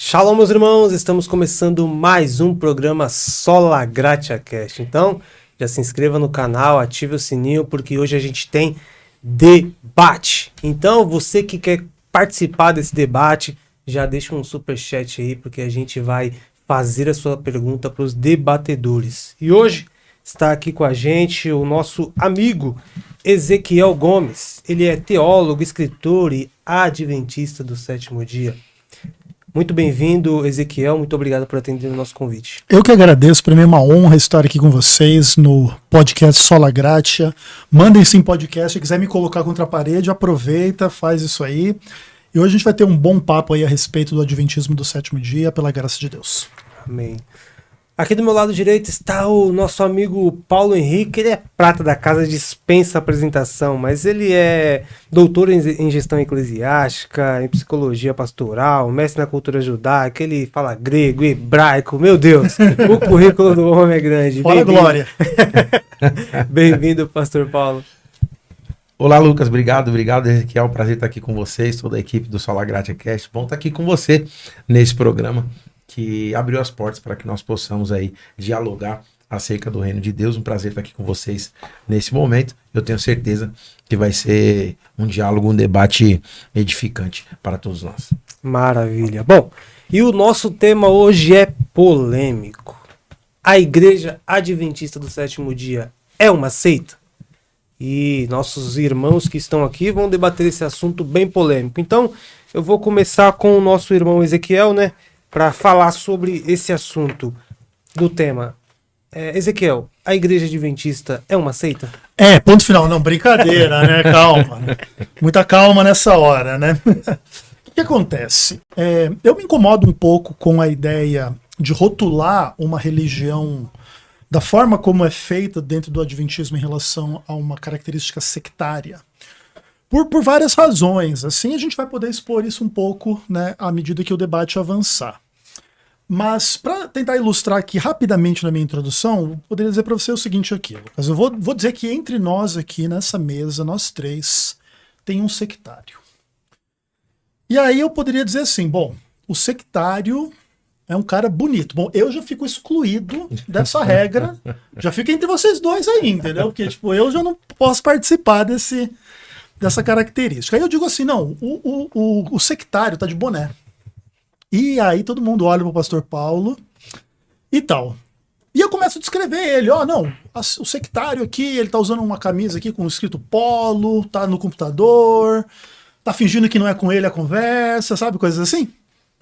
Shalom, meus irmãos, estamos começando mais um programa Sola Gratia Cast. Então, já se inscreva no canal, ative o sininho, porque hoje a gente tem debate. Então, você que quer participar desse debate, já deixa um superchat aí, porque a gente vai fazer a sua pergunta para os debatedores. E hoje está aqui com a gente o nosso amigo Ezequiel Gomes. Ele é teólogo, escritor e adventista do sétimo dia. Muito bem-vindo, Ezequiel. Muito obrigado por atender o nosso convite. Eu que agradeço. Para mim é uma honra estar aqui com vocês no podcast Sola Gratia. Mandem sim podcast. Se quiser me colocar contra a parede, aproveita, faz isso aí. E hoje a gente vai ter um bom papo aí a respeito do Adventismo do sétimo dia, pela graça de Deus. Amém. Aqui do meu lado direito está o nosso amigo Paulo Henrique. Ele é prata da casa, dispensa apresentação, mas ele é doutor em gestão eclesiástica, em psicologia pastoral, mestre na cultura judaica, ele fala grego, hebraico, meu Deus, o currículo do homem é grande. Fala, glória! Bem-vindo, pastor Paulo. Olá, Lucas, obrigado, Ezequiel, prazer estar aqui com vocês, toda a equipe do Sola Gratia Cast, bom estar aqui com você nesse programa que abriu as portas para que nós possamos aí dialogar acerca do reino de Deus. Um prazer estar aqui com vocês nesse momento. Eu tenho certeza que vai ser um diálogo, um debate edificante para todos nós. Maravilha. Bom, e o nosso tema hoje é polêmico. A Igreja Adventista do Sétimo Dia é uma seita? E nossos irmãos que estão aqui vão debater esse assunto bem polêmico. Então, eu vou começar com o nosso irmão Ezequiel, né? Para falar sobre esse assunto do tema. Ezequiel, a Igreja Adventista é uma seita? Ponto final. Não, brincadeira, né? Calma. Muita calma nessa hora, né? O que acontece? Eu me incomodo um pouco com a ideia de rotular uma religião da forma como é feita dentro do Adventismo em relação a uma característica sectária. Por várias razões. Assim a gente vai poder expor isso um pouco, né, à medida que o debate avançar. Mas para tentar ilustrar aqui rapidamente na minha introdução, eu poderia dizer para você o seguinte aqui, Lucas. Eu vou dizer que entre nós aqui nessa mesa, nós três, tem um sectário. E aí eu poderia dizer assim, bom, o sectário é um cara bonito. Bom, eu já fico excluído dessa regra, já fico entre vocês dois aí, entendeu? Porque tipo, eu já não posso participar dessa característica. Aí eu digo assim, não, o sectário tá de boné. E aí todo mundo olha pro pastor Paulo e tal. E eu começo a descrever ele, o sectário aqui, ele tá usando uma camisa aqui com escrito polo, tá no computador, tá fingindo que não é com ele a conversa, sabe, coisas assim.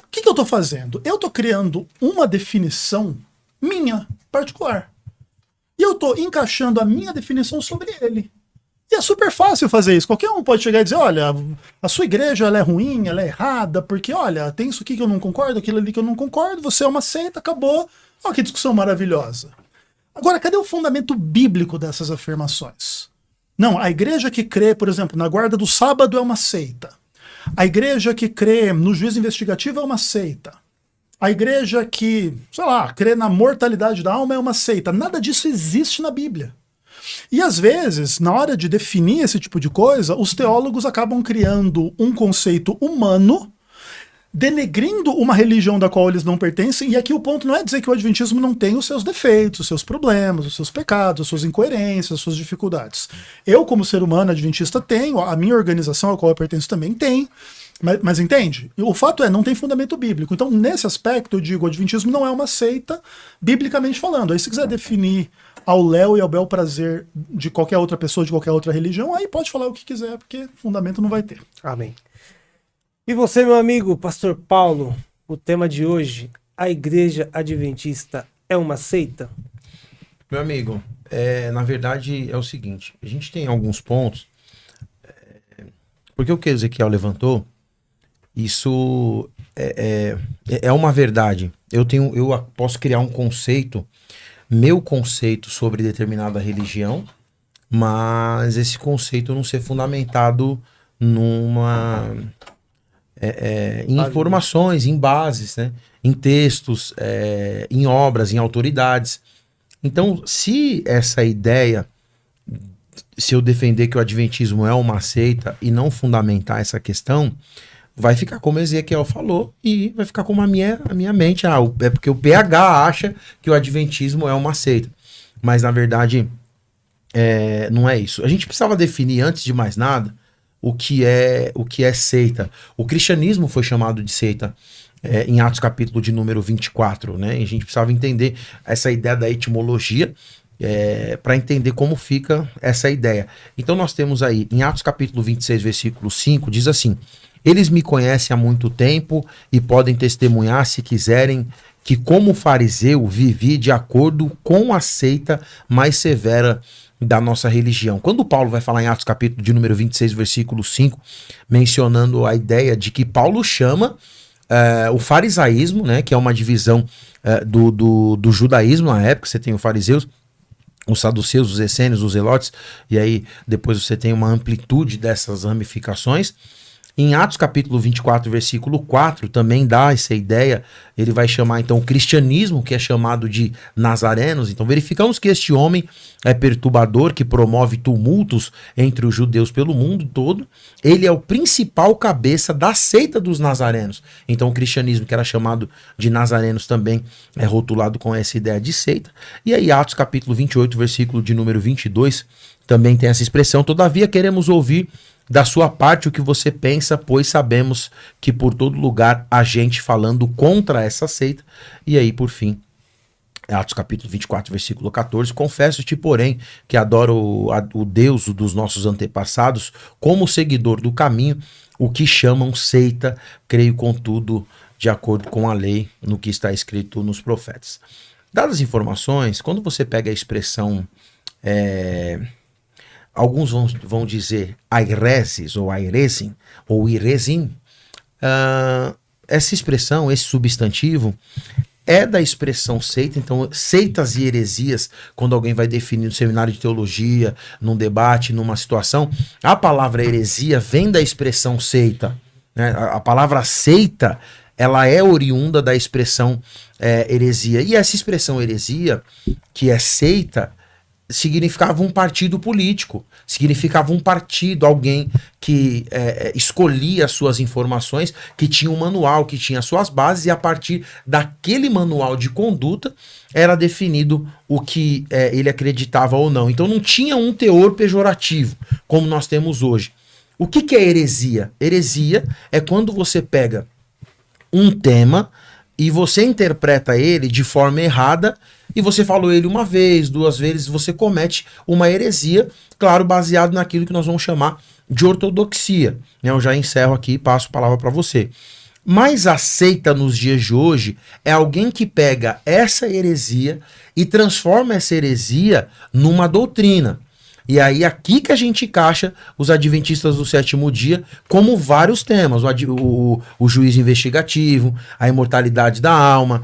O que eu tô fazendo? Eu tô criando uma definição minha, particular. E eu tô encaixando a minha definição sobre ele. E é super fácil fazer isso. Qualquer um pode chegar e dizer, olha, a sua igreja ela é ruim, ela é errada, porque, olha, tem isso aqui que eu não concordo, aquilo ali que eu não concordo, você é uma seita, acabou. Olha que discussão maravilhosa. Agora, cadê o fundamento bíblico dessas afirmações? Não, a igreja que crê, por exemplo, na guarda do sábado é uma seita. A igreja que crê no juízo investigativo é uma seita. A igreja que, sei lá, crê na mortalidade da alma é uma seita. Nada disso existe na Bíblia. E às vezes, na hora de definir esse tipo de coisa, os teólogos acabam criando um conceito humano, denegrindo uma religião da qual eles não pertencem, e aqui o ponto não é dizer que o Adventismo não tem os seus defeitos, os seus problemas, os seus pecados, as suas incoerências, as suas dificuldades. Eu, como ser humano adventista, tenho, a minha organização a qual eu pertenço também tem, mas entende? O fato é, não tem fundamento bíblico. Então, nesse aspecto, eu digo, o Adventismo não é uma seita, biblicamente falando. Aí, se quiser definir ao léu e ao bel prazer de qualquer outra pessoa, de qualquer outra religião, aí pode falar o que quiser, porque fundamento não vai ter. Amém. E você, meu amigo, pastor Paulo, o tema de hoje, a Igreja Adventista é uma seita? Meu amigo, na verdade é o seguinte, a gente tem alguns pontos, porque o que o Ezequiel levantou, isso é uma verdade. Eu posso criar um conceito, meu conceito sobre determinada religião, mas esse conceito não ser fundamentado em informações, em bases, né? Em textos, em obras, em autoridades. Então, se essa ideia, se eu defender que o adventismo é uma seita e não fundamentar essa questão, vai ficar como Ezequiel falou e vai ficar como a minha mente. É porque o PH acha que o adventismo é uma seita. Mas, na verdade, não é isso. A gente precisava definir, antes de mais nada, o que é seita. O cristianismo foi chamado de seita em Atos capítulo de número 24, né? E a gente precisava entender essa ideia da etimologia para entender como fica essa ideia. Então nós temos aí, em Atos capítulo 26, versículo 5, diz assim: eles me conhecem há muito tempo e podem testemunhar, se quiserem, que como fariseu vivi de acordo com a seita mais severa da nossa religião. Quando Paulo vai falar em Atos capítulo de número 26, versículo 5, mencionando a ideia de que Paulo chama o farisaísmo, né, que é uma divisão do judaísmo na época. Você tem os fariseus, os saduceus, os essênios, os zelotes, e aí depois você tem uma amplitude dessas ramificações. Em Atos capítulo 24, versículo 4, também dá essa ideia. Ele vai chamar então o cristianismo, que é chamado de nazarenos. Então verificamos que este homem é perturbador, que promove tumultos entre os judeus pelo mundo todo. Ele é o principal cabeça da seita dos nazarenos. Então o cristianismo, que era chamado de nazarenos, também é rotulado com essa ideia de seita. E aí Atos capítulo 28, versículo de número 22, também tem essa expressão: todavia queremos ouvir da sua parte o que você pensa, pois sabemos que por todo lugar há gente falando contra essa seita. E aí, por fim, Atos capítulo 24, versículo 14: confesso-te, porém, que adoro o Deus dos nossos antepassados, como seguidor do caminho, o que chamam seita, creio contudo, de acordo com a lei, no que está escrito nos profetas. Dadas as informações, quando você pega a expressão... alguns vão dizer aireses ou airesim ou iresim. Essa expressão, esse substantivo, é da expressão seita. Então, seitas e heresias, quando alguém vai definir no seminário de teologia, num debate, numa situação, a palavra heresia vem da expressão seita, né? A palavra seita, ela é oriunda da expressão heresia. E essa expressão heresia, que é seita, significava um partido político, significava um partido, alguém que escolhia as suas informações, que tinha um manual, que tinha suas bases, e a partir daquele manual de conduta era definido o que ele acreditava ou não. Então não tinha um teor pejorativo, como nós temos hoje. O que é heresia? Heresia é quando você pega um tema e você interpreta ele de forma errada, e você falou ele uma vez, duas vezes, você comete uma heresia, claro, baseado naquilo que nós vamos chamar de ortodoxia. Eu já encerro aqui e passo a palavra para você. Mas a seita nos dias de hoje é alguém que pega essa heresia e transforma essa heresia numa doutrina. E aí aqui que a gente encaixa os adventistas do sétimo dia, como vários temas: o juízo investigativo, a imortalidade da alma,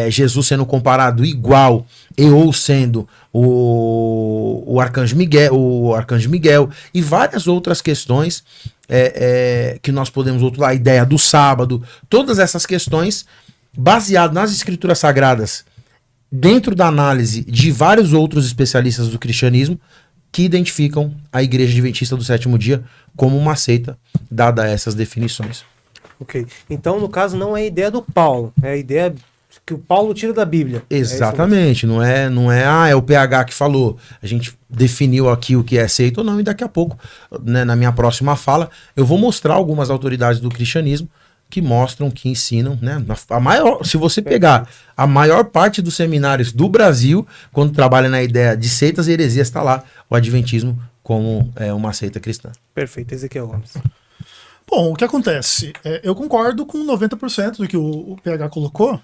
Jesus sendo comparado igual ou sendo o arcanjo Miguel, e várias outras questões que nós podemos rotular, a ideia do sábado, todas essas questões baseadas nas escrituras sagradas, dentro da análise de vários outros especialistas do cristianismo, que identificam a Igreja Adventista do Sétimo Dia como uma seita, dada essas definições. Ok. Então, no caso, não é a ideia do Paulo, é a ideia que o Paulo tira da Bíblia. Exatamente, não é o PH que falou. A gente definiu aqui o que é seita ou não, e daqui a pouco, né, na minha próxima fala, eu vou mostrar algumas autoridades do cristianismo que mostram, que ensinam, né? Se você pegar a maior parte dos seminários do Brasil, quando trabalha na ideia de seitas e heresias, está lá o adventismo como uma seita cristã. Perfeito, Ezequiel Gomes. Bom, o que acontece? Eu concordo com 90% do que o PH colocou,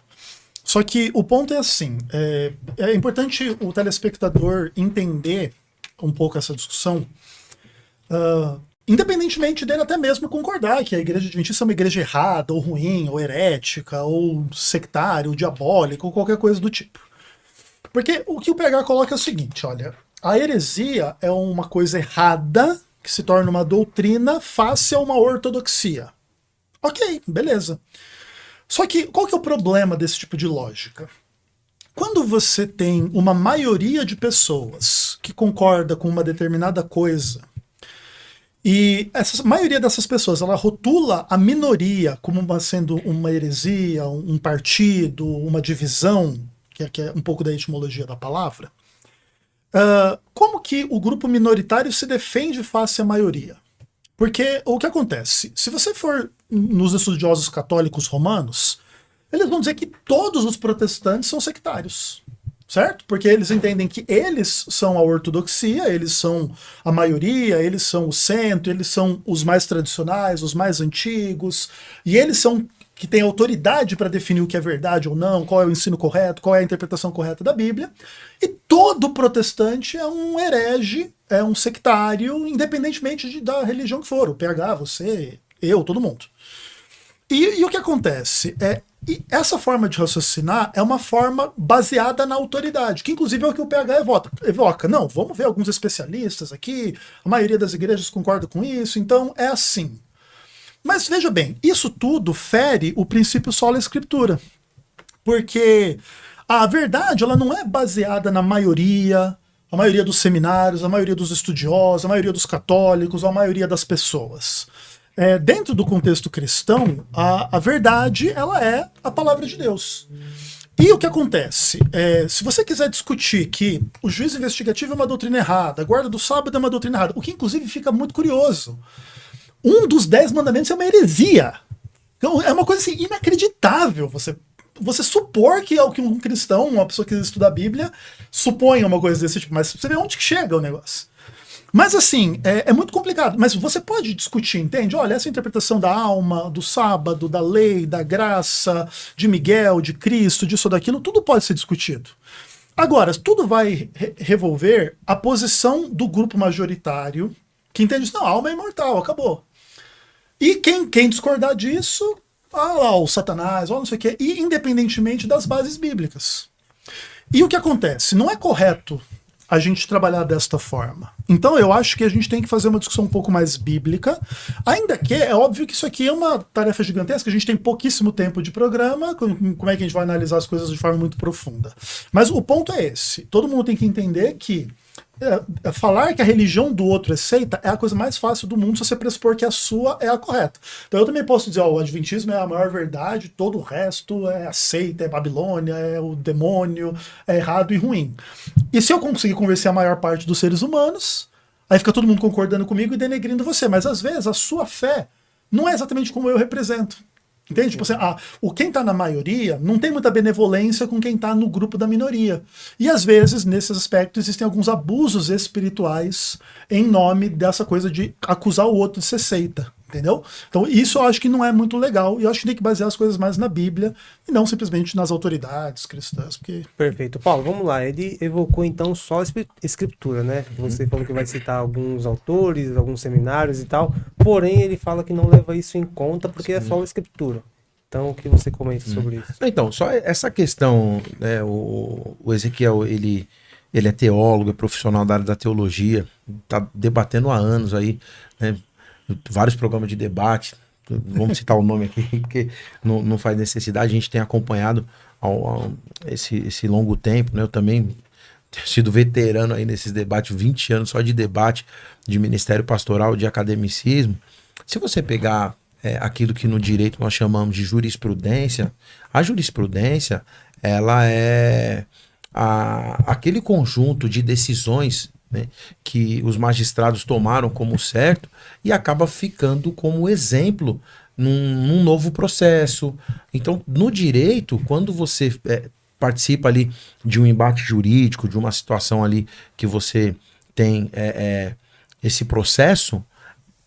só que o ponto é assim, é importante o telespectador entender um pouco essa discussão, independentemente dele até mesmo concordar que a Igreja Adventista é uma igreja errada, ou ruim, ou herética, ou sectária, ou diabólica, ou qualquer coisa do tipo. Porque o que o PH coloca é o seguinte: olha, a heresia é uma coisa errada que se torna uma doutrina face a uma ortodoxia. Ok, beleza. Só que qual que é o problema desse tipo de lógica? Quando você tem uma maioria de pessoas que concorda com uma determinada coisa, E a maioria dessas pessoas, ela rotula a minoria como sendo uma heresia, um partido, uma divisão, que é um pouco da etimologia da palavra. Como que o grupo minoritário se defende face à maioria? Porque o que acontece? Se você for nos estudiosos católicos romanos, eles vão dizer que todos os protestantes são sectários. Certo? Porque eles entendem que eles são a ortodoxia, eles são a maioria, eles são o centro, eles são os mais tradicionais, os mais antigos, e eles são que têm autoridade para definir o que é verdade ou não, qual é o ensino correto, qual é a interpretação correta da Bíblia. E todo protestante é um herege, é um sectário, independentemente da religião que for, o PH, você, eu, todo mundo. E o que acontece? E essa forma de raciocinar é uma forma baseada na autoridade, que inclusive é o que o PH evoca. Não, vamos ver alguns especialistas aqui, a maioria das igrejas concorda com isso, então é assim. Mas veja bem, isso tudo fere o princípio sola escritura, porque a verdade ela não é baseada na maioria, a maioria dos seminários, a maioria dos estudiosos, a maioria dos católicos, a maioria das pessoas. Dentro do contexto cristão, a verdade ela é a palavra de Deus. E o que acontece? Se você quiser discutir que o juízo investigativo é uma doutrina errada, a guarda do sábado é uma doutrina errada, o que inclusive fica muito curioso. Um dos 10 mandamentos é uma heresia. Então, é uma coisa assim, inacreditável você supor que um cristão, uma pessoa que estuda a Bíblia, suponha uma coisa desse tipo, mas você vê onde que chega o negócio. Mas assim, é muito complicado. Mas você pode discutir, entende? Olha, essa interpretação da alma, do sábado, da lei, da graça, de Miguel, de Cristo, disso ou daquilo, tudo pode ser discutido. Agora, tudo vai revolver a posição do grupo majoritário que entende isso. Não, a alma é imortal, acabou. E quem discordar disso, lá, o Satanás, não sei o quê, e independentemente das bases bíblicas. E o que acontece? Não é correto a gente trabalhar desta forma. Então eu acho que a gente tem que fazer uma discussão um pouco mais bíblica, ainda que é óbvio que isso aqui é uma tarefa gigantesca, a gente tem pouquíssimo tempo de programa, como é que a gente vai analisar as coisas de forma muito profunda. Mas o ponto é esse, todo mundo tem que entender que falar que a religião do outro é seita é a coisa mais fácil do mundo se você pressupor que a sua é a correta. Então eu também posso dizer, o adventismo é a maior verdade, todo o resto é a seita, é Babilônia, é o demônio, é errado e ruim. E se eu conseguir convencer a maior parte dos seres humanos, aí fica todo mundo concordando comigo e denegrindo você. Mas às vezes a sua fé não é exatamente como eu represento. Entende? Tipo assim, quem está na maioria não tem muita benevolência com quem está no grupo da minoria. E às vezes, nesses aspectos, existem alguns abusos espirituais em nome dessa coisa de acusar o outro de ser seita. Entendeu? Então isso eu acho que não é muito legal. E eu acho que tem que basear as coisas mais na Bíblia e não simplesmente nas autoridades cristãs. Porque... Perfeito. Paulo, vamos lá. Ele evocou então só a escritura, né? Você falou que vai citar alguns autores, alguns seminários e tal. Porém, ele fala que não leva isso em conta porque é só a escritura. Então, o que você comenta sobre isso? Então, só essa questão, né, o Ezequiel, ele é teólogo, é profissional da área da teologia, está debatendo há anos aí, né? Vários programas de debate, vamos citar o nome aqui, porque não faz necessidade, a gente tem acompanhado esse longo tempo, né? Eu também tenho sido veterano aí nesses debates, 20 anos só de debate, de ministério pastoral, de academicismo. Se você pegar aquilo que no direito nós chamamos de jurisprudência, a jurisprudência, ela é aquele conjunto de decisões, né, que os magistrados tomaram como certo e acaba ficando como exemplo num novo processo. Então, no direito, quando você participa ali de um embate jurídico, de uma situação ali que você tem esse processo,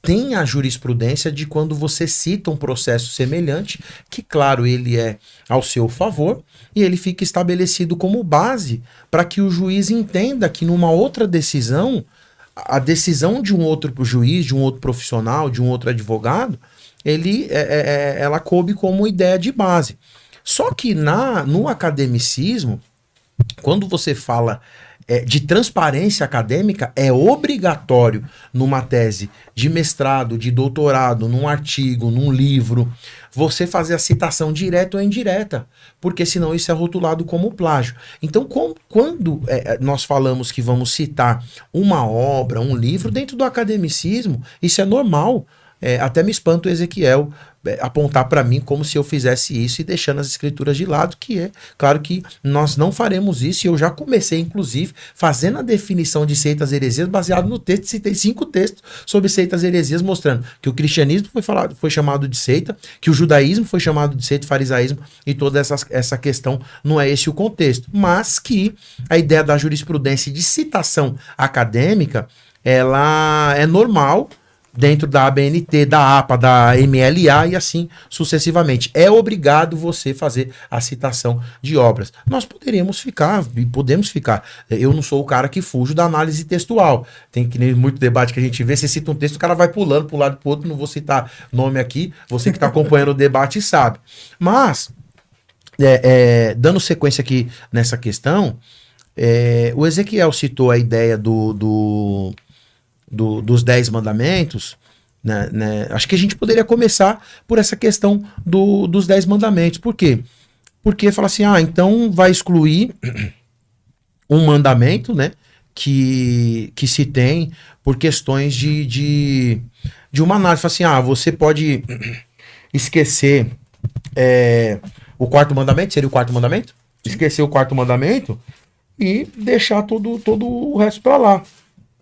tem a jurisprudência de quando você cita um processo semelhante, que claro, ele é ao seu favor, e ele fica estabelecido como base para que o juiz entenda que numa outra decisão, a decisão de um outro juiz, de um outro profissional, de um outro advogado, ela coube como ideia de base. Só que no academicismo, quando você fala de transparência acadêmica, é obrigatório numa tese de mestrado, de doutorado, num artigo, num livro, você fazer a citação direta ou indireta, porque senão isso é rotulado como plágio. Então, quando nós falamos que vamos citar uma obra, um livro, dentro do academicismo, isso é normal. Até me espanta o Ezequiel apontar para mim como se eu fizesse isso e deixando as escrituras de lado, que é claro que nós não faremos isso, e eu já comecei, inclusive, fazendo a definição de seitas heresias baseado no texto. Citei 5 textos sobre seitas heresias, mostrando que o cristianismo foi chamado de seita, que o judaísmo foi chamado de seita, o farisaísmo, e toda essa questão não é esse o contexto, mas que a ideia da jurisprudência de citação acadêmica, ela é normal dentro da ABNT, da APA, da MLA e assim sucessivamente. É obrigado você fazer a citação de obras. Nós podemos ficar. Eu não sou o cara que fujo da análise textual. Tem que nem muito debate que a gente vê, você cita um texto, o cara vai pulando para um lado e para o outro, não vou citar nome aqui, você que está acompanhando o debate sabe. Mas, dando sequência aqui nessa questão, o Ezequiel citou a ideia dos 10 mandamentos, né? Acho que a gente poderia começar por essa questão dos 10 mandamentos. Por quê? Porque fala assim, então vai excluir um mandamento, né, que se tem por questões de uma análise. Fala assim, você pode esquecer o 4º mandamento, seria o 4º mandamento? Esquecer o 4º mandamento e deixar todo o resto para lá.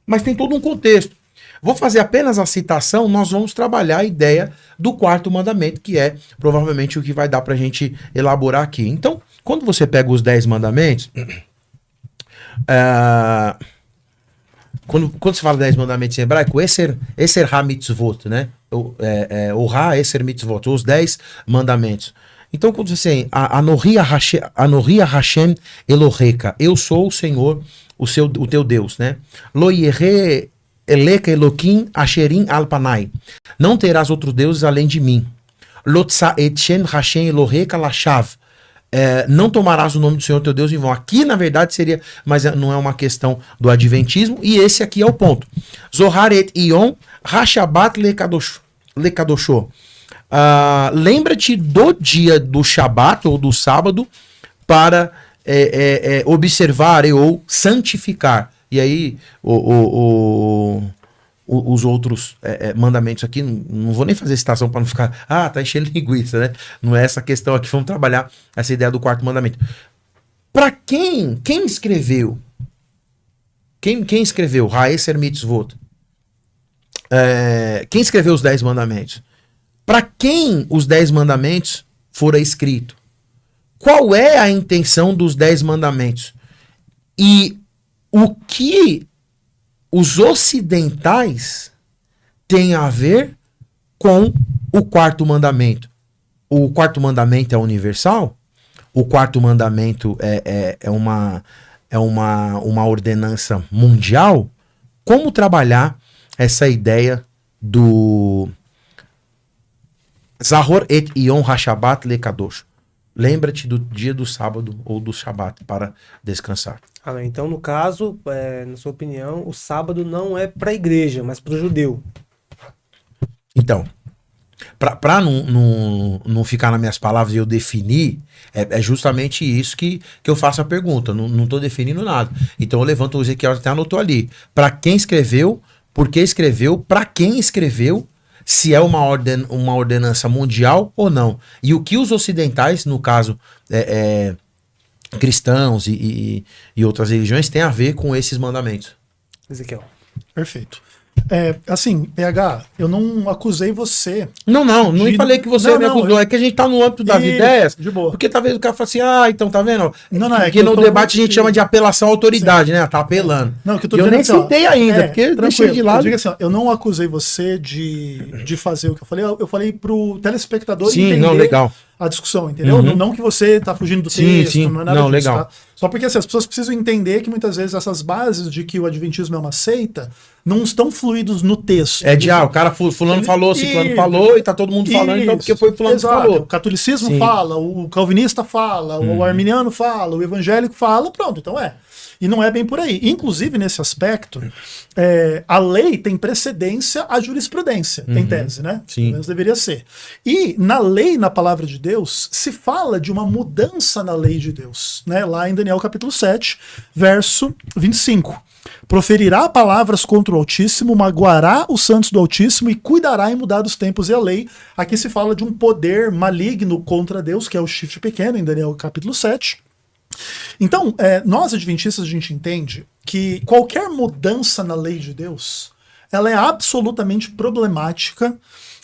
Mas tem todo um contexto. Vou fazer apenas a citação, nós vamos trabalhar a ideia do 4º mandamento, que é provavelmente o que vai dar para a gente elaborar aqui. Então, quando você pega os 10 mandamentos, quando se fala 10 mandamentos em hebraico, Eser ha-mitzvot, né? O ha-eser mitzvot, os 10 mandamentos. Então, quando você tem Anohi Hashem Eloheka, eu sou o Senhor, o teu Deus, né? Lo yere eleka Elokim asherim alpanai. Não terás outros deuses além de mim. Lo tsaetshem Hashem Eloheka lashav. Não tomarás o nome do Senhor teu Deus em vão. Aqui, na verdade, seria, mas não é uma questão do adventismo, e esse aqui é o ponto. Zohar et Yom Hashabat lekadosho. Lembra-te do dia do Shabat ou do sábado para observar ou santificar. E aí os outros mandamentos aqui, não vou nem fazer citação para não ficar, tá enchendo linguiça, né? Não é essa questão aqui, vamos trabalhar essa ideia do 4º mandamento. Para quem escreveu? Quem escreveu? Ha'eser mitzvot. Quem escreveu os 10 mandamentos? Para quem os 10 mandamentos foram escritos? Qual é a intenção dos 10 mandamentos? E o que os ocidentais têm a ver com o 4º mandamento? O 4º mandamento é universal? O 4º mandamento é uma ordenança mundial? Como trabalhar essa ideia do Zahor et Yom HaShabbat lekadosh? Lembra-te do dia do sábado ou do Shabat para descansar. Então, no caso, na sua opinião, o sábado não é para a igreja, mas para o judeu. Então, para não ficar nas minhas palavras e eu definir, é justamente isso que eu faço a pergunta. Não estou definindo nada. Então eu levanto o Ezequiel, até anotou ali. Para quem escreveu, por que escreveu, para quem escreveu, se é uma ordenança mundial ou não. E o que os ocidentais, no caso cristãos e outras religiões, têm a ver com esses mandamentos. Ezequiel. Perfeito. Assim, PH, eu não acusei você. Não falei que você me acusou. É que a gente tá no âmbito das ideias. De boa. Porque talvez o cara fala assim, então tá vendo? Porque no debate a gente chama de apelação à autoridade, né? Tá apelando. Não, que eu tô nem dizendo citei ainda, porque deixei de lado. Eu digo assim, eu não acusei você de fazer o que eu falei. Eu falei pro telespectador entender legal. A discussão, entendeu? Não que você tá fugindo do texto, não é nada disso, legal. Tá? Só porque assim, as pessoas precisam entender que muitas vezes essas bases de que o adventismo é uma seita não estão fluídos no texto. O cara fulano falou, ciclano falou, e tá todo mundo falando, então porque foi fulano que falou. O catolicismo fala, o calvinista fala, o arminiano fala, o evangélico fala, pronto, então E não é bem por aí. Inclusive, nesse aspecto, a lei tem precedência à jurisprudência, em tese, né? Sim. Pelo menos deveria ser. E na lei, na palavra de Deus, se fala de uma mudança na lei de Deus, né? Lá em Daniel capítulo 7, verso 25. Proferirá palavras contra o Altíssimo, magoará os santos do Altíssimo e cuidará em mudar os tempos e a lei. Aqui se fala de um poder maligno contra Deus, que é o chifre pequeno, em Daniel capítulo 7. Então, nós adventistas, a gente entende que qualquer mudança na lei de Deus, ela é absolutamente problemática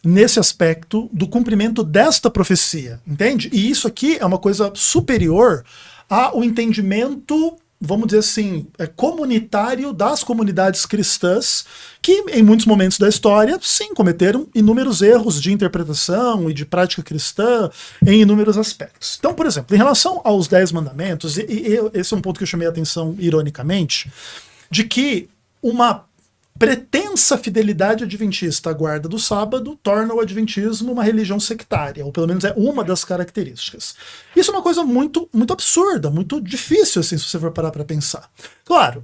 nesse aspecto do cumprimento desta profecia, entende? E isso aqui é uma coisa superior ao entendimento, vamos dizer assim, comunitário das comunidades cristãs, que em muitos momentos da história, sim, cometeram inúmeros erros de interpretação e de prática cristã em inúmeros aspectos. Então, por exemplo, em relação aos 10 mandamentos, e esse é um ponto que eu chamei a atenção ironicamente, de que uma pretensa fidelidade adventista à guarda do sábado torna o adventismo uma religião sectária, ou pelo menos é uma das características. Isso é uma coisa muito, muito absurda, muito difícil, assim, se você for parar para pensar. Claro,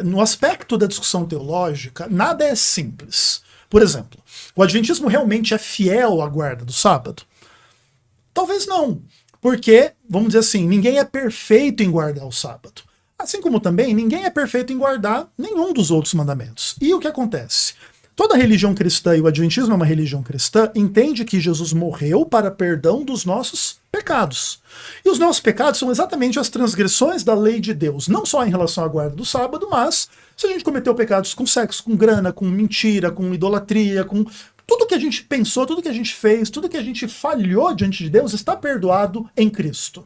no aspecto da discussão teológica, nada é simples. Por exemplo, o adventismo realmente é fiel à guarda do sábado? Talvez não, porque, vamos dizer assim, ninguém é perfeito em guardar o sábado. Assim como também ninguém é perfeito em guardar nenhum dos outros mandamentos. E o que acontece? Toda religião cristã, e o adventismo é uma religião cristã, entende que Jesus morreu para perdão dos nossos pecados. E os nossos pecados são exatamente as transgressões da lei de Deus, não só em relação à guarda do sábado, mas se a gente cometeu pecados com sexo, com grana, com mentira, com idolatria, com tudo que a gente pensou, tudo que a gente fez, tudo que a gente falhou diante de Deus está perdoado em Cristo.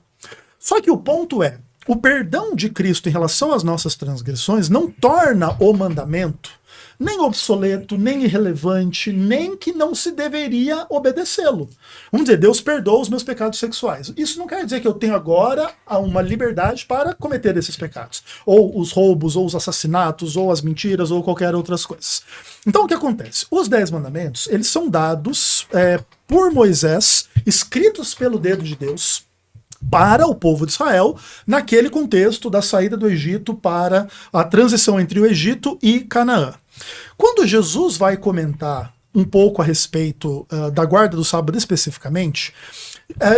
Só que o ponto é, o perdão de Cristo em relação às nossas transgressões não torna o mandamento nem obsoleto, nem irrelevante, nem que não se deveria obedecê-lo. Vamos dizer, Deus perdoa os meus pecados sexuais. Isso não quer dizer que eu tenho agora uma liberdade para cometer esses pecados. Ou os roubos, ou os assassinatos, ou as mentiras, ou qualquer outras coisas. Então o que acontece? Os 10 mandamentos, eles são dados por Moisés, escritos pelo dedo de Deus, para o povo de Israel, naquele contexto da saída do Egito para a transição entre o Egito e Canaã. Quando Jesus vai comentar um pouco a respeito da guarda do sábado especificamente,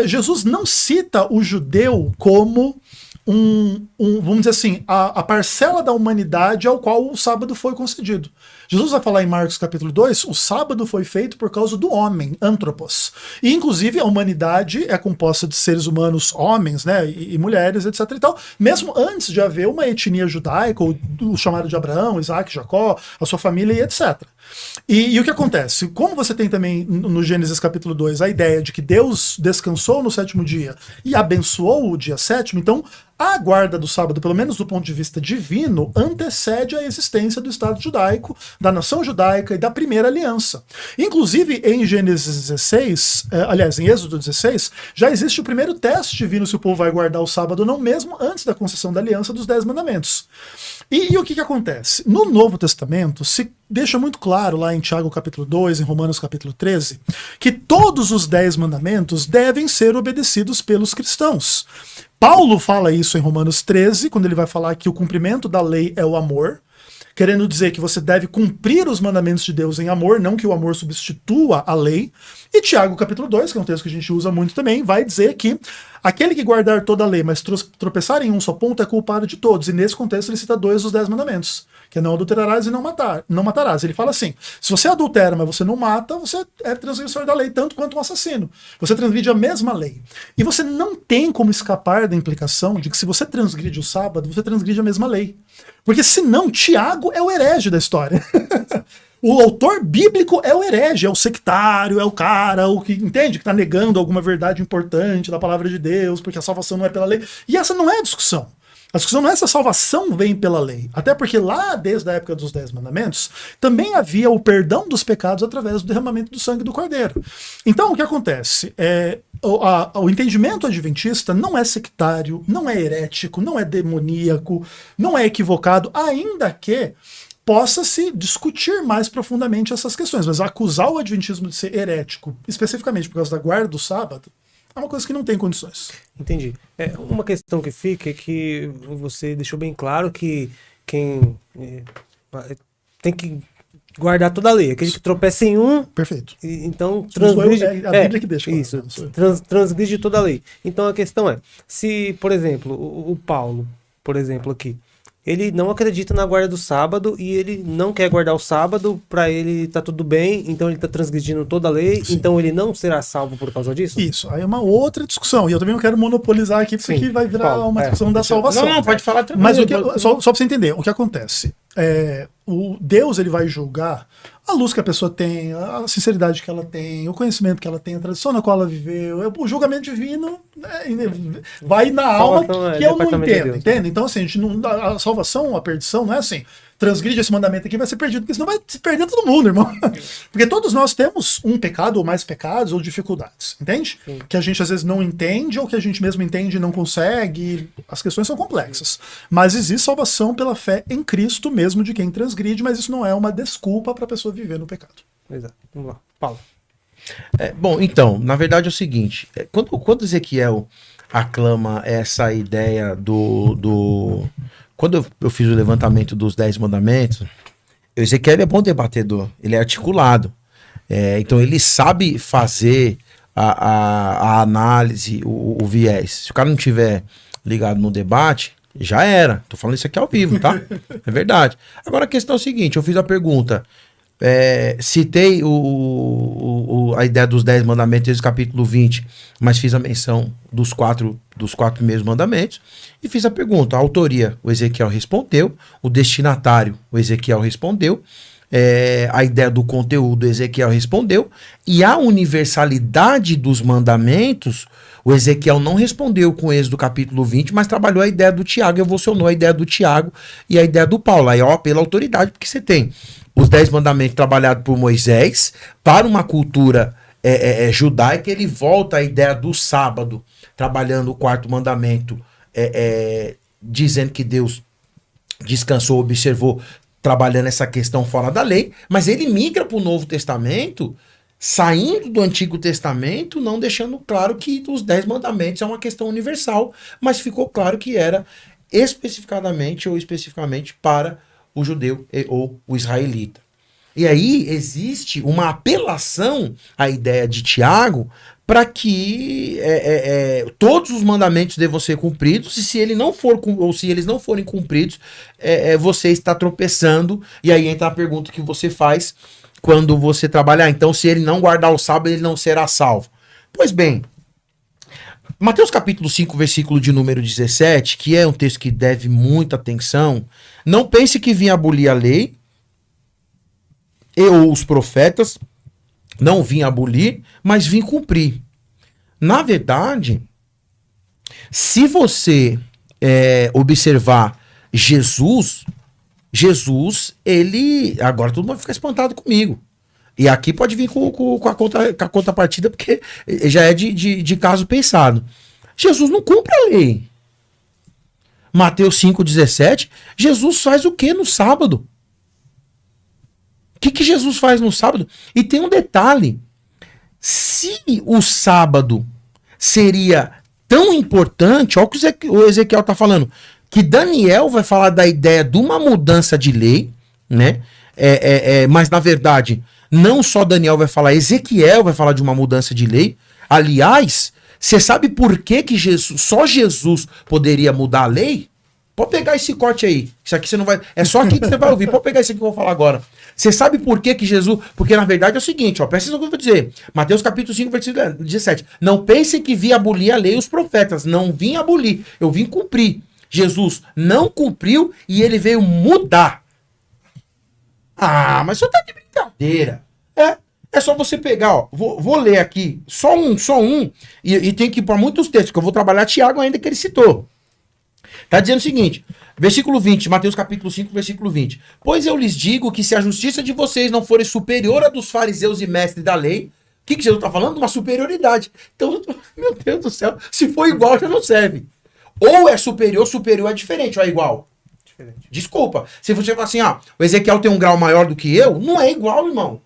Jesus não cita o judeu como vamos dizer assim, a parcela da humanidade ao qual o sábado foi concedido. Jesus vai falar em Marcos capítulo 2, o sábado foi feito por causa do homem, anthropos. E inclusive a humanidade é composta de seres humanos, homens, né, e mulheres, etc e tal, mesmo antes de haver uma etnia judaica, ou o chamado de Abraão, Isaac, Jacó, a sua família e etc. E o que acontece? Como você tem também no Gênesis capítulo 2 a ideia de que Deus descansou no 7º dia e abençoou o dia 7º, então a guarda do sábado, pelo menos do ponto de vista divino, antecede a existência do Estado judaico, da nação judaica e da primeira aliança. Inclusive, em Gênesis 16, em Êxodo 16, já existe o primeiro teste divino se o povo vai guardar o sábado ou não, mesmo antes da concessão da aliança dos 10 mandamentos. E o que acontece? No Novo Testamento, se deixa muito claro lá em Tiago capítulo 2, em Romanos capítulo 13, que todos os 10 mandamentos devem ser obedecidos pelos cristãos. Paulo fala isso em Romanos 13, quando ele vai falar que o cumprimento da lei é o amor, querendo dizer que você deve cumprir os mandamentos de Deus em amor, não que o amor substitua a lei. E Tiago capítulo 2, que é um texto que a gente usa muito também, vai dizer que aquele que guardar toda a lei, mas tropeçar em um só ponto é culpado de todos. E nesse contexto ele cita 2 dos 10 mandamentos, que é não adulterarás e não matarás. Ele fala assim, se você adultera, mas você não mata, você é transgressor da lei, tanto quanto um assassino. Você transgride a mesma lei. E você não tem como escapar da implicação de que se você transgride o sábado, você transgride a mesma lei. Porque senão, Tiago é o herege da história. O autor bíblico é o herege, é o sectário, é o cara, o que entende que está negando alguma verdade importante da palavra de Deus, porque a salvação não é pela lei. E essa não é a discussão. A discussão não é se a salvação vem pela lei. Até porque lá, desde a época dos 10 mandamentos, também havia o perdão dos pecados através do derramamento do sangue do Cordeiro. Então, o que acontece? O entendimento adventista não é sectário, não é herético, não é demoníaco, não é equivocado, ainda que possa-se discutir mais profundamente essas questões. Mas acusar o adventismo de ser herético, especificamente por causa da guarda do sábado, é uma coisa que não tem condições. Entendi. Uma questão que fica é que você deixou bem claro que quem tem que guardar toda a lei. Aquele que tropeça em um, Perfeito. então transgride. É a Bíblia que deixa. Isso, transgride toda a lei. Então a questão é, se, por exemplo, o Paulo, por exemplo, aqui, ele não acredita na guarda do sábado e ele não quer guardar o sábado, para ele tá tudo bem, então ele tá transgredindo toda a lei, Sim. então ele não será salvo por causa disso? Isso, aí é uma outra discussão, e eu também não quero monopolizar aqui, porque Sim. vai virar Paulo, uma discussão da salvação. Não, pode falar também. Mas só pra você entender, o que acontece? O Deus ele vai julgar a luz que a pessoa tem, a sinceridade que ela tem, o conhecimento que ela tem, a tradição na qual ela viveu. O julgamento divino vai na alma que eu não entendo, entende? Então, assim, a salvação, a perdição, não é assim, transgride esse mandamento aqui vai ser perdido, porque senão vai se perder todo mundo, irmão. Porque todos nós temos um pecado, ou mais pecados, ou dificuldades, entende? Sim. Que a gente às vezes não entende, ou que a gente mesmo entende e não consegue. As questões são complexas. Mas existe salvação pela fé em Cristo mesmo de quem transgride, mas isso não é uma desculpa para a pessoa viver no pecado. Exato. Vamos lá. Paulo. Bom, então, na verdade é o seguinte, quando Ezequiel aclama essa ideia quando eu fiz o levantamento dos 10 mandamentos, Ezequiel é bom debatedor, ele é articulado, então ele sabe fazer a análise, o viés. Se o cara não tiver ligado no debate, já era. Tô falando isso aqui ao vivo, tá? É verdade. Agora a questão é o seguinte, eu fiz a pergunta, citei a ideia dos 10 mandamentos desde o capítulo 20, mas fiz a menção dos quatro primeiros mandamentos e fiz a pergunta. A autoria, o Ezequiel respondeu, o destinatário, o Ezequiel respondeu, a ideia do conteúdo, o Ezequiel respondeu, e a universalidade dos mandamentos, o Ezequiel não respondeu com o Êxodo capítulo 20, mas trabalhou a ideia do Tiago, evolucionou a ideia do Tiago e a ideia do Paulo. Aí, pela autoridade, porque você tem os 10 mandamentos trabalhados por Moisés para uma cultura judaica, ele volta à ideia do sábado, trabalhando o 4º mandamento, dizendo que Deus descansou, observou, trabalhando essa questão fora da lei, mas ele migra para o Novo Testamento, saindo do Antigo Testamento, não deixando claro que os 10 mandamentos é uma questão universal, mas ficou claro que era especificadamente para o judeu ou o israelita. E aí existe uma apelação à ideia de Tiago para que todos os mandamentos devam ser cumpridos, e se ele não for, ou se eles não forem cumpridos, você está tropeçando, e aí entra a pergunta que você faz quando você trabalhar. Então, se ele não guardar o sábado, ele não será salvo. Pois bem, Mateus capítulo 5, versículo de número 17, que é um texto que deve muita atenção, não pense que vim abolir a lei, ou os profetas, não vim abolir, mas vim cumprir. Na verdade, se você observar Jesus, ele... Agora todo mundo vai ficar espantado comigo. E aqui pode vir com a contrapartida, porque já é de caso pensado. Jesus não cumpre a lei. Mateus 5,17, Jesus faz o que no sábado? O que Jesus faz no sábado? E tem um detalhe. Se o sábado seria tão importante, olha o que o Ezequiel está falando, que Daniel vai falar da ideia de uma mudança de lei, né? Mas na verdade, não só Daniel vai falar, Ezequiel vai falar de uma mudança de lei. Aliás, você sabe por que só Jesus poderia mudar a lei? Pode pegar esse corte aí. Isso aqui você não vai... É só aqui que você vai ouvir. Pode pegar isso aqui que eu vou falar agora. Você sabe por que Jesus... Porque na verdade é o seguinte, presta atenção no que eu vou dizer. Mateus capítulo 5, versículo 17. Não pensem que vim abolir a lei e os profetas. Não vim abolir. Eu vim cumprir. Jesus não cumpriu e ele veio mudar. Ah, mas você tá de brincadeira. É só você pegar, ó. Vou ler aqui. Só um. E tem que ir para muitos textos, que eu vou trabalhar Tiago ainda que ele citou. Tá dizendo o seguinte, versículo 20, Mateus capítulo 5, versículo 20. Pois eu lhes digo que se a justiça de vocês não for superior à dos fariseus e mestres da lei, o que Jesus está falando? Uma superioridade. Então, meu Deus do céu, se for igual já não serve. Ou é superior é diferente, ou é igual. Diferente. Desculpa, se você falar assim, o Ezequiel tem um grau maior do que eu, não é igual, irmão.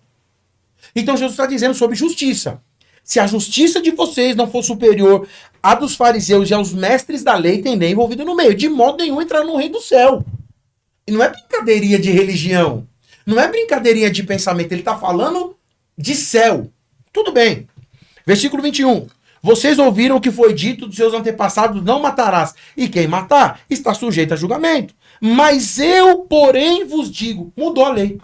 Então Jesus está dizendo sobre justiça. Se a justiça de vocês não for superior à dos fariseus e aos mestres da lei, tem lei envolvida no meio. De modo nenhum entrar no reino do céu. E não é brincadeirinha de religião. Não é brincadeirinha de pensamento. Ele está falando de céu. Tudo bem. Versículo 21. Vocês ouviram o que foi dito dos seus antepassados, não matarás. E quem matar está sujeito a julgamento. Mas eu, porém, vos digo, mudou a lei.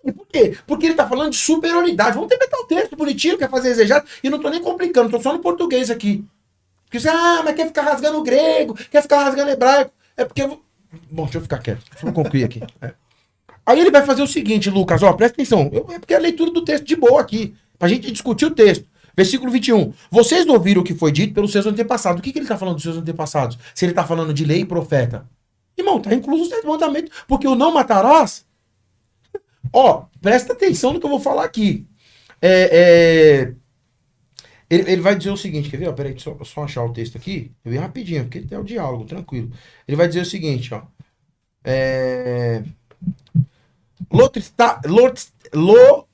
Por quê? Porque ele está falando de superioridade. Vamos interpretar o texto bonitinho, quer fazer exegese, e não estou nem complicando, estou só no português aqui. Porque você, mas quer ficar rasgando grego, quer ficar rasgando hebraico. É porque... Bom, deixa eu ficar quieto. Deixa eu concluir aqui. Aí ele vai fazer o seguinte, Lucas, ó, presta atenção. É porque é a leitura do texto de boa aqui, pra gente discutir o texto. Versículo 21. Vocês não ouviram o que foi dito pelos seus antepassados. O que ele está falando dos seus antepassados? Se ele está falando de lei e profeta. Irmão, está incluso os 10 mandamentos. Porque o não matarás... Ó, presta atenção no que eu vou falar aqui. Ele vai dizer o seguinte, quer ver? Ó, peraí, só achar o texto aqui. Eu vi rapidinho, porque tem o diálogo, tranquilo. Ele vai dizer o seguinte, ó.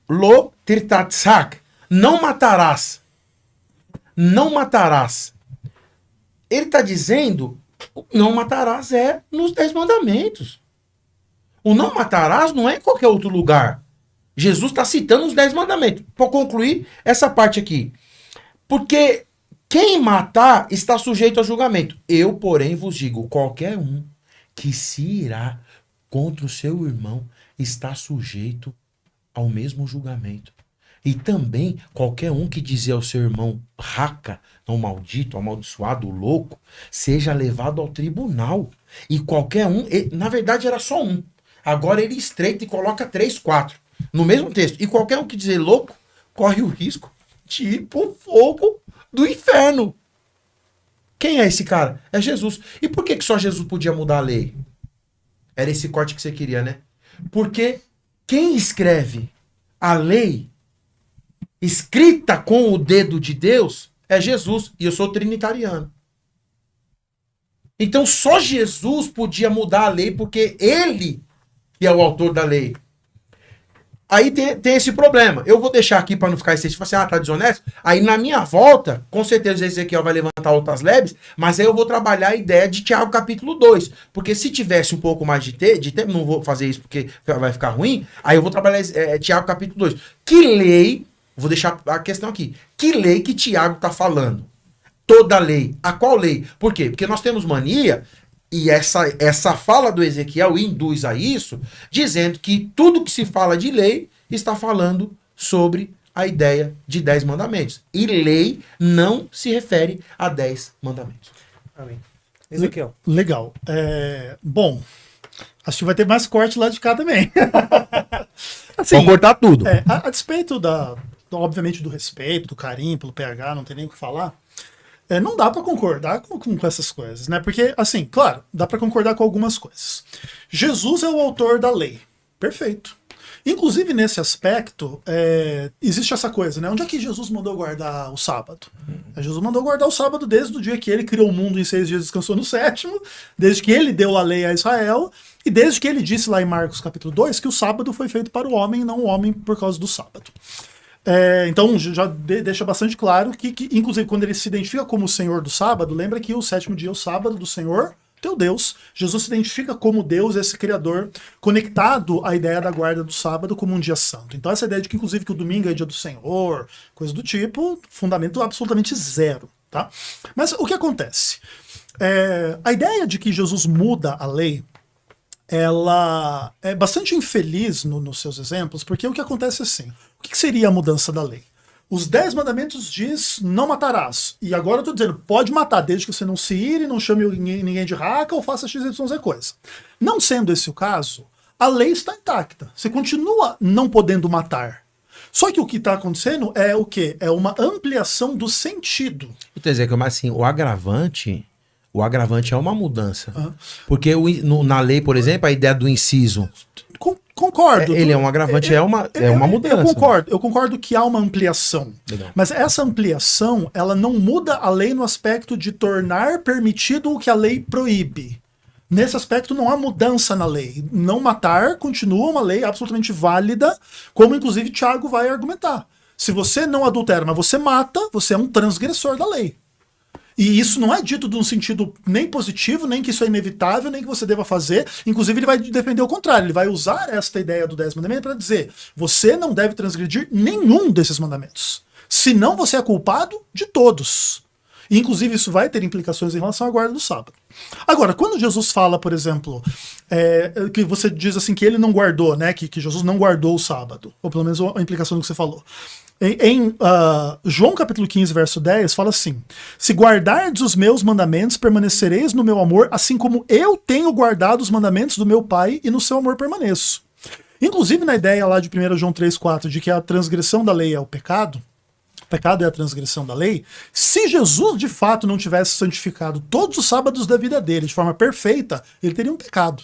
Lo tirtatsak. Não matarás. Não matarás. Ele está dizendo, não matarás é nos 10 mandamentos. O não matarás não é em qualquer outro lugar. Jesus está citando os 10 mandamentos. Para concluir essa parte aqui. Porque quem matar está sujeito a julgamento. Eu, porém, vos digo, qualquer um que se irá contra o seu irmão está sujeito ao mesmo julgamento. E também qualquer um que dizer ao seu irmão raca, não maldito, amaldiçoado, louco, seja levado ao tribunal. E qualquer um, na verdade era só um. Agora ele estreita e coloca 3, 4 no mesmo texto. E qualquer um que dizer louco corre o risco de ir pro fogo do inferno. Quem é esse cara? É Jesus. E por que só Jesus podia mudar a lei? Era esse corte que você queria, né? Porque quem escreve a lei escrita com o dedo de Deus é Jesus. E eu sou trinitariano. Então só Jesus podia mudar a lei porque ele que é o autor da lei. Aí tem esse problema. Eu vou deixar aqui para não ficar excessivo, assim, tá desonesto. Aí na minha volta, com certeza Ezequiel vai levantar outras lebres, mas aí eu vou trabalhar a ideia de Tiago capítulo 2. Porque se tivesse um pouco mais de tempo, não vou fazer isso porque vai ficar ruim, aí eu vou trabalhar Tiago capítulo 2. Que lei, vou deixar a questão aqui, que lei que Tiago está falando? Toda lei. A qual lei? Por quê? Porque nós temos mania... E essa fala do Ezequiel induz a isso, dizendo que tudo que se fala de lei está falando sobre a ideia de 10 mandamentos. E lei não se refere a 10 mandamentos. Amém. Ezequiel. Legal. Bom, acho que vai ter mais corte lá de cá também. Assim, vamos cortar tudo. A despeito obviamente, do respeito, do carinho pelo PH, não tem nem o que falar. Não dá para concordar com essas coisas, né? Porque, assim, claro, dá para concordar com algumas coisas. Jesus é o autor da lei. Perfeito. Inclusive, nesse aspecto, existe essa coisa, né? Onde é que Jesus mandou guardar o sábado? Jesus mandou guardar o sábado desde o dia que ele criou o mundo em 6 dias e descansou no 7º, desde que ele deu a lei a Israel, e desde que ele disse lá em Marcos capítulo 2 que o sábado foi feito para o homem e não o homem por causa do sábado. Então já deixa bastante claro que, inclusive, quando ele se identifica como o Senhor do sábado, lembra que o 7º dia é o sábado do Senhor, teu Deus. Jesus se identifica como Deus, esse Criador, conectado à ideia da guarda do sábado como um dia santo. Então essa ideia de que, inclusive, que o domingo é dia do Senhor, coisa do tipo, fundamento absolutamente zero, tá? Mas o que acontece? A ideia de que Jesus muda a lei, ela é bastante infeliz nos seus exemplos, porque o que acontece é assim. O que seria a mudança da lei? Os 10 mandamentos diz não matarás. E agora eu estou dizendo, pode matar, desde que você não se ire, não chame ninguém de raca ou faça XYZ coisa. Não sendo esse o caso, a lei está intacta. Você continua não podendo matar. Só que o que está acontecendo é o quê? É uma ampliação do sentido. Quer dizer, mas assim, o agravante é uma mudança. Porque na lei, por exemplo, a ideia do inciso... Concordo. Ele é um agravante, é uma mudança. Eu concordo que há uma ampliação. Legal. Mas essa ampliação, ela não muda a lei no aspecto de tornar permitido o que a lei proíbe. Nesse aspecto não há mudança na lei. Não matar continua uma lei absolutamente válida, como inclusive Tiago vai argumentar. Se você não adultera, mas você mata, você é um transgressor da lei. E isso não é dito num sentido nem positivo, nem que isso é inevitável, nem que você deva fazer. Inclusive, ele vai defender o contrário. Ele vai usar esta ideia do 10º mandamento para dizer: você não deve transgredir nenhum desses mandamentos. Senão você é culpado de todos. E, inclusive, isso vai ter implicações em relação à guarda do sábado. Agora, quando Jesus fala, por exemplo, que você diz assim que ele não guardou, né? Que Jesus não guardou o sábado. Ou pelo menos a implicação do que você falou. Em João capítulo 15, verso 10, fala assim: se guardardes os meus mandamentos, permanecereis no meu amor, assim como eu tenho guardado os mandamentos do meu Pai e no seu amor permaneço. Inclusive na ideia lá de 1 João 3,4 de que a transgressão da lei é o pecado é a transgressão da lei, se Jesus de fato não tivesse santificado todos os sábados da vida dele de forma perfeita, ele teria um pecado.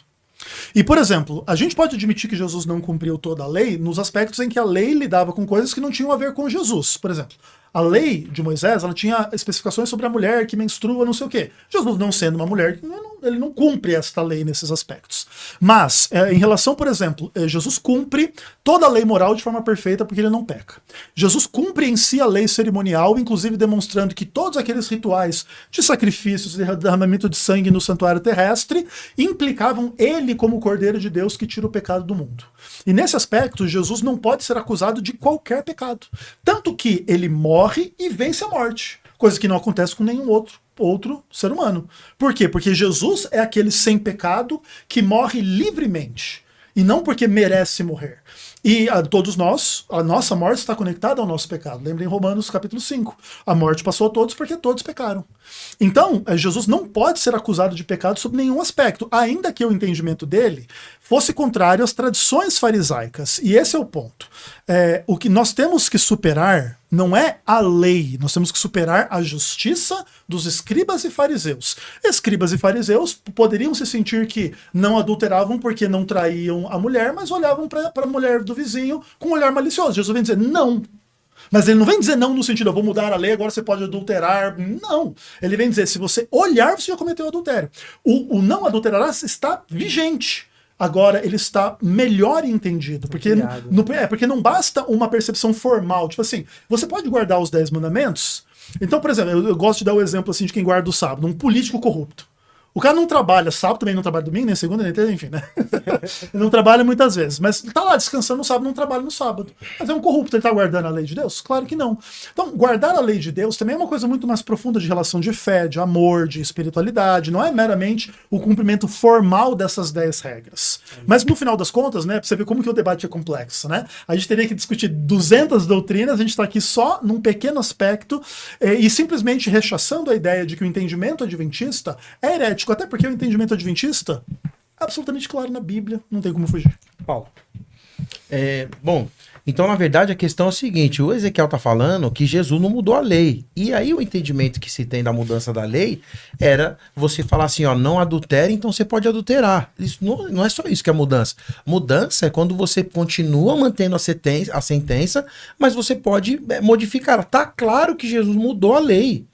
E, por exemplo, a gente pode admitir que Jesus não cumpriu toda a lei nos aspectos em que a lei lidava com coisas que não tinham a ver com Jesus. Por exemplo, a lei de Moisés, ela tinha especificações sobre a mulher que menstrua, não sei o quê. Jesus, não sendo uma mulher, ele não cumpre esta lei nesses aspectos. Mas, em relação, por exemplo, Jesus cumpre toda a lei moral de forma perfeita porque ele não peca. Jesus cumpre em si a lei cerimonial, inclusive demonstrando que todos aqueles rituais de sacrifícios e derramamento de sangue no santuário terrestre implicavam ele como o Cordeiro de Deus que tira o pecado do mundo. E nesse aspecto, Jesus não pode ser acusado de qualquer pecado. Tanto que ele morre e vence a morte. Coisa que não acontece com nenhum outro ser humano. Por quê? Porque Jesus é aquele sem pecado que morre livremente. E não porque merece morrer. E todos nós, a nossa morte está conectada ao nosso pecado. Lembrem Romanos capítulo 5. A morte passou a todos porque todos pecaram. Então, Jesus não pode ser acusado de pecado sob nenhum aspecto, ainda que o entendimento dele fosse contrário às tradições farisaicas. E esse é o ponto. O que nós temos que superar não é a lei, nós temos que superar a justiça dos escribas e fariseus. Escribas e fariseus poderiam se sentir que não adulteravam porque não traíam a mulher, mas olhavam para a mulher do vizinho com um olhar malicioso. Jesus vem dizer não. Mas ele não vem dizer não no sentido, eu vou mudar a lei, agora você pode adulterar. Não. Ele vem dizer, se você olhar, você já cometeu adultério. O não adulterarás está vigente. Agora ele está melhor entendido, porque não basta uma percepção formal, tipo assim, você pode guardar os 10 mandamentos? Então, por exemplo, eu gosto de dar o exemplo assim de quem guarda o sábado, um político corrupto. O cara não trabalha sábado, também não trabalha domingo, nem segunda, nem terça, enfim, né? Ele não trabalha muitas vezes, mas tá lá descansando no sábado, não trabalha no sábado. Mas é um corrupto, ele tá guardando a lei de Deus? Claro que não. Então, guardar a lei de Deus também é uma coisa muito mais profunda de relação de fé, de amor, de espiritualidade, não é meramente o cumprimento formal dessas 10 regras. Mas no final das contas, né, pra você ver como que o debate é complexo, né? A gente teria que discutir 200 doutrinas, a gente tá aqui só num pequeno aspecto e simplesmente rechaçando a ideia de que o entendimento adventista é herético. Até porque o entendimento adventista é absolutamente claro na Bíblia, não tem como fugir. Paulo. Bom, então na verdade a questão é a seguinte, o Ezequiel tá falando que Jesus não mudou a lei, e aí o entendimento que se tem da mudança da lei era você falar assim, ó, não adultere, então você pode adulterar. Isso não é só isso que é mudança. Mudança é quando você continua mantendo a sentença, mas você pode modificar. Tá claro que Jesus mudou a lei.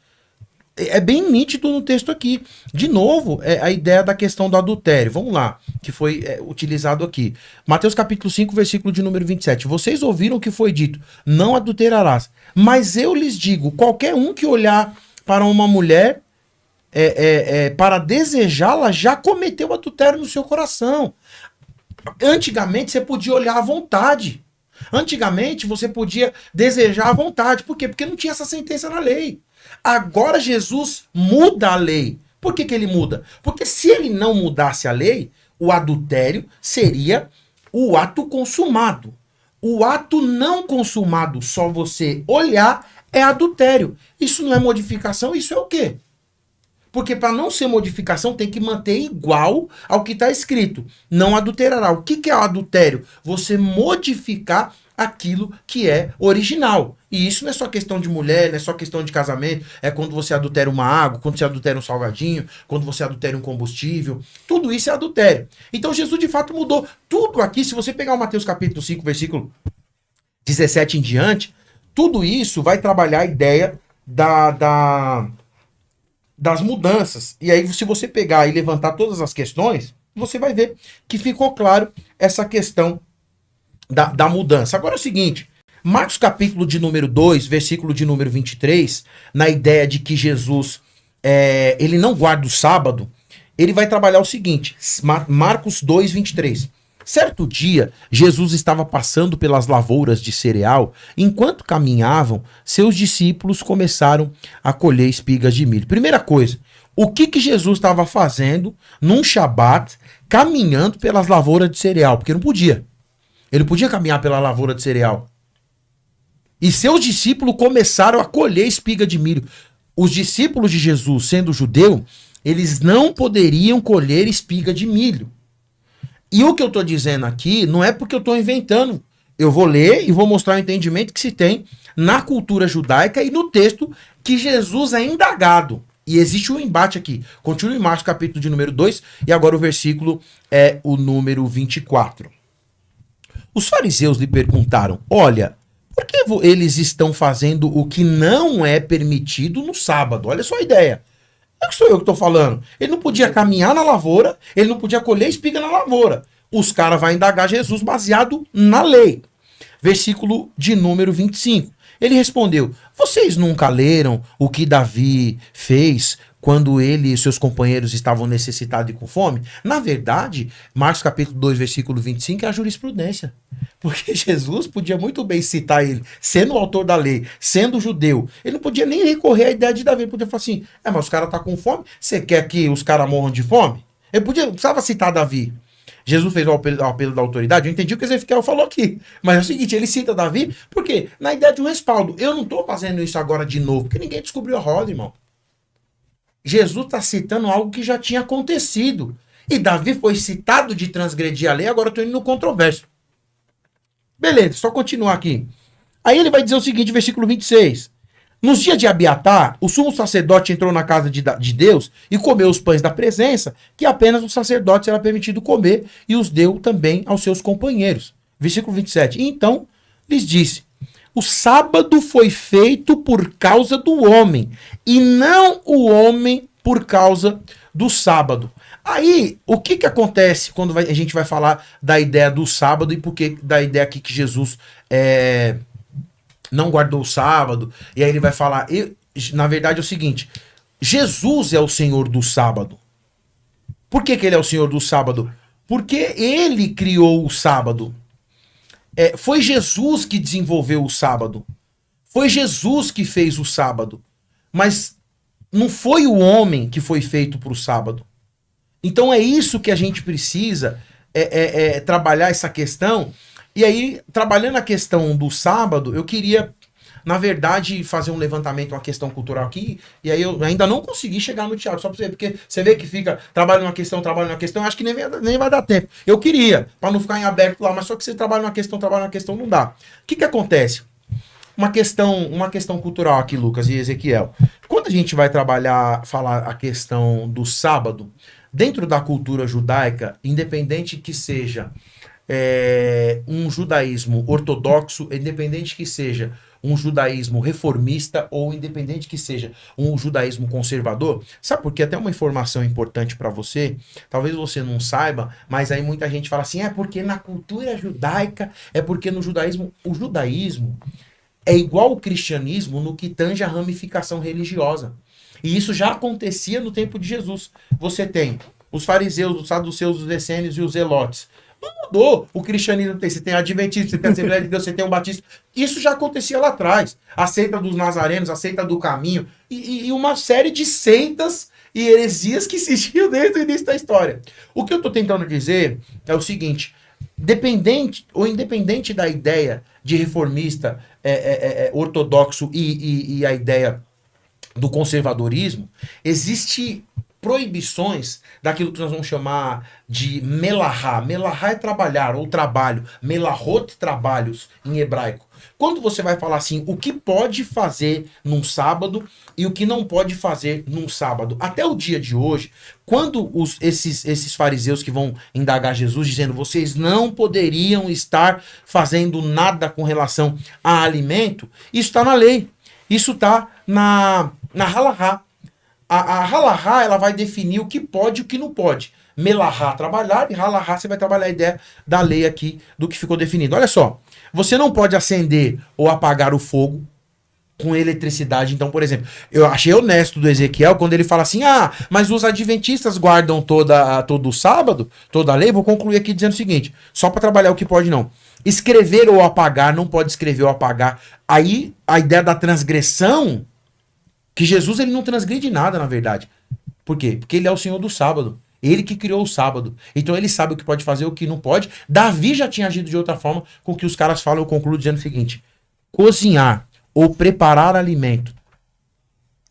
É bem nítido no texto aqui. De novo, a ideia da questão do adultério. Vamos lá, que foi utilizado aqui. Mateus capítulo 5, versículo de número 27. Vocês ouviram o que foi dito, não adulterarás. Mas eu lhes digo, qualquer um que olhar para uma mulher para desejá-la, já cometeu adultério no seu coração. Antigamente você podia olhar à vontade. Antigamente você podia desejar à vontade. Por quê? Porque não tinha essa sentença na lei. Agora Jesus muda a lei. Por que ele muda? Porque se ele não mudasse a lei, o adultério seria o ato consumado. O ato não consumado, só você olhar, é adultério. Isso não é modificação, isso é o quê? Porque para não ser modificação tem que manter igual ao que está escrito. Não adulterará. O que é o adultério? Você modificar aquilo que é original. E isso não é só questão de mulher, não é só questão de casamento, é quando você adultera uma água, quando você adultera um salgadinho, quando você adultera um combustível, tudo isso é adultério. Então Jesus de fato mudou tudo aqui. Se você pegar o Mateus capítulo 5, versículo 17 em diante, tudo isso vai trabalhar a ideia das mudanças. E aí, se você pegar e levantar todas as questões, você vai ver que ficou claro essa questão da mudança. Agora é o seguinte, Marcos capítulo de número 2, versículo de número 23, na ideia de que Jesus ele não guarda o sábado, ele vai trabalhar o seguinte, Marcos 2, 23. Certo dia, Jesus estava passando pelas lavouras de cereal. Enquanto caminhavam, seus discípulos começaram a colher espigas de milho. Primeira coisa, o que Jesus estava fazendo num Shabat, caminhando pelas lavouras de cereal? Porque não podia. Ele podia caminhar pela lavoura de cereal. E seus discípulos começaram a colher espiga de milho. Os discípulos de Jesus, sendo judeu, eles não poderiam colher espiga de milho. E o que eu estou dizendo aqui não é porque eu estou inventando. Eu vou ler e vou mostrar o entendimento que se tem na cultura judaica e no texto que Jesus é indagado. E existe um embate aqui. Continua em Marcos capítulo de número 2 e agora o versículo é o número 24. Os fariseus lhe perguntaram, olha, por que eles estão fazendo o que não é permitido no sábado? Olha só a ideia. Não é que sou eu que estou falando. Ele não podia caminhar na lavoura, ele não podia colher espiga na lavoura. Os caras vão indagar Jesus baseado na lei. Versículo de número 25. Ele respondeu, vocês nunca leram o que Davi fez quando ele e seus companheiros estavam necessitados e com fome? Na verdade, Marcos capítulo 2, versículo 25 é a jurisprudência. Porque Jesus podia muito bem citar ele, sendo o autor da lei, sendo judeu. Ele não podia nem recorrer à ideia de Davi. Ele podia falar assim, mas os caras estão com fome, você quer que os caras morram de fome? Ele precisava citar Davi. Jesus fez o apelo da autoridade, eu entendi o que Ezequiel falou aqui. Mas é o seguinte, ele cita Davi, porque na ideia de um respaldo. Eu não estou fazendo isso agora de novo, porque ninguém descobriu a roda, irmão. Jesus está citando algo que já tinha acontecido. E Davi foi citado de transgredir a lei, agora eu estou indo no controverso. Beleza, só continuar aqui. Aí ele vai dizer o seguinte, versículo 26. Nos dias de Abiatar, o sumo sacerdote entrou na casa de Deus e comeu os pães da presença, que apenas os sacerdotes era permitido comer, e os deu também aos seus companheiros. Versículo 27. Então lhes disse, o sábado foi feito por causa do homem, e não o homem por causa do sábado. Aí, o que acontece quando a gente vai falar da ideia do sábado e porque da ideia aqui que Jesus não guardou o sábado, e aí ele vai falar, na verdade é o seguinte, Jesus é o Senhor do sábado. Por que ele é o Senhor do sábado? Porque ele criou o sábado. Foi Jesus que desenvolveu o sábado. Foi Jesus que fez o sábado. Mas não foi o homem que foi feito para o sábado. Então é isso que a gente precisa trabalhar essa questão. E aí, trabalhando a questão do sábado, eu queria, na verdade, fazer um levantamento, uma questão cultural aqui, e aí eu ainda não consegui chegar no Thiago, só pra você ver, porque você vê que fica, trabalha numa questão, acho que nem vai dar tempo. Eu queria, para não ficar em aberto lá, mas só que você trabalha numa questão, não dá. O que acontece? Uma questão cultural aqui, Lucas e Ezequiel. Quando a gente vai falar a questão do sábado, dentro da cultura judaica, independente que seja um judaísmo ortodoxo, independente que seja um judaísmo reformista ou independente que seja um judaísmo conservador, sabe por quê? Até uma informação importante para você, talvez você não saiba, mas aí muita gente fala assim, porque na cultura judaica, porque no judaísmo, o judaísmo é igual ao cristianismo no que tange a ramificação religiosa. E isso já acontecia no tempo de Jesus. Você tem os fariseus, os saduceus, os essênios e os zelotes. Não mudou. O cristianismo tem. Você tem adventista, você tem a Assembleia de Deus, você tem um batista. Isso já acontecia lá atrás. A seita dos nazarenos, a seita do caminho e uma série de seitas e heresias que existiam desde o início da história. O que eu estou tentando dizer é o seguinte, independente da ideia de reformista, ortodoxo e a ideia do conservadorismo, existe proibições daquilo que nós vamos chamar de melahá. Melahá é trabalhar ou trabalho. Melahot, trabalhos em hebraico. Quando você vai falar assim, o que pode fazer num sábado e o que não pode fazer num sábado. Até o dia de hoje, quando esses fariseus que vão indagar Jesus dizendo, vocês não poderiam estar fazendo nada com relação a alimento, isso está na lei. Isso está na halahá. A halahá, ela vai definir o que pode e o que não pode. Melahá, trabalhar, e halahá, você vai trabalhar a ideia da lei aqui, do que ficou definido. Olha só, você não pode acender ou apagar o fogo com eletricidade. Então, por exemplo, eu achei honesto do Ezequiel quando ele fala assim, mas os adventistas guardam todo o sábado, toda a lei. Vou concluir aqui dizendo o seguinte, só para trabalhar o que pode não. Escrever ou apagar, não pode escrever ou apagar. Aí, a ideia da transgressão, que Jesus ele não transgride nada, na verdade. Por quê? Porque ele é o Senhor do sábado. Ele que criou o sábado. Então ele sabe o que pode fazer e o que não pode. Davi já tinha agido de outra forma, com o que os caras falam, eu concluo dizendo o seguinte, cozinhar ou preparar alimento,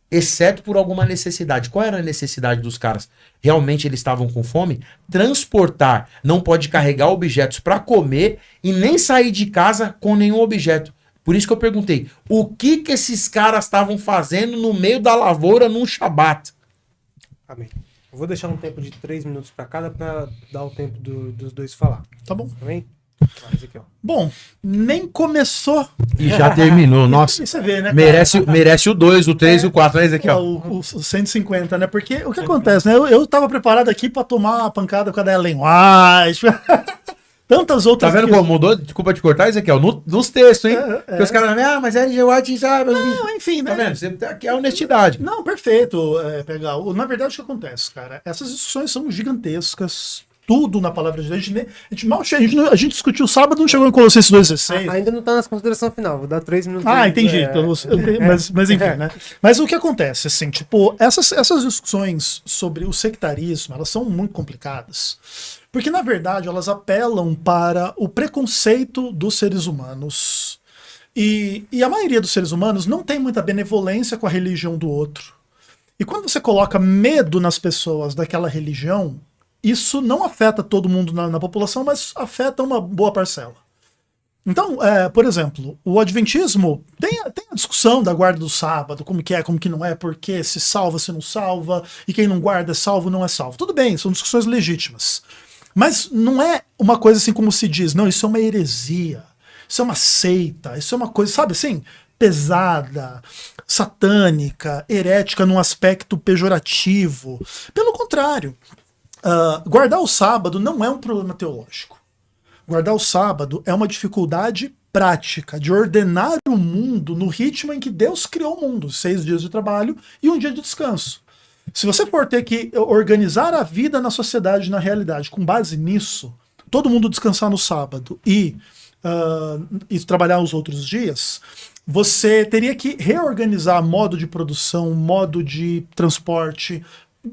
exceto por alguma necessidade. Qual era a necessidade dos caras? Realmente eles estavam com fome? Transportar, não pode carregar objetos para comer e nem sair de casa com nenhum objeto. Por isso que eu perguntei, o que esses caras estavam fazendo no meio da lavoura num Shabat? Amém. Eu vou deixar um tempo de 3 minutos para cada para dar o tempo dos dois falar. Tá bom. Amém? Bom, nem começou. E já terminou, nossa. E você vê, né? Merece o 2, o 3 e o 4. Olha aqui, ó. O 150, né? Porque o que acontece, né? Eu tava preparado aqui pra tomar uma pancada com a da Ellen White. Tantas outras. Tá vendo como mudou? Desculpa te cortar, Ezequiel. Nos textos, hein? Porque os caras falam, mas Ellen White já. Não, enfim, né? Tá vendo? Você aqui é honestidade. Não, perfeito, Pegal. Na verdade, o que acontece, cara? Essas discussões são gigantescas. Tudo na palavra de Deus. A gente discutiu sábado, não chegou em Colossenses 2,16. Ainda não tá nas considerações final, vou dar 3 minutos. Entendi. Então, mas enfim, né? Mas o que acontece, assim, tipo, essas discussões sobre o sectarismo, elas são muito complicadas. Porque, na verdade, elas apelam para o preconceito dos seres humanos. E a maioria dos seres humanos não tem muita benevolência com a religião do outro. E quando você coloca medo nas pessoas daquela religião, isso não afeta todo mundo na população, mas afeta uma boa parcela. Então, por exemplo, o adventismo tem a discussão da guarda do sábado, como que é, como que não é, por que se salva, se não salva, e quem não guarda é salvo, não é salvo. Tudo bem, são discussões legítimas. Mas não é uma coisa assim como se diz, não, isso é uma heresia, isso é uma seita, isso é uma coisa, sabe assim, pesada, satânica, herética num aspecto pejorativo. Pelo contrário. Guardar o sábado não é um problema teológico. Guardar o sábado é uma dificuldade prática de ordenar o mundo no ritmo em que Deus criou o mundo, 6 dias de trabalho e 1 dia de descanso. Se você for ter que organizar a vida na sociedade, na realidade, com base nisso, todo mundo descansar no sábado e trabalhar os outros dias, você teria que reorganizar modo de produção, modo de transporte,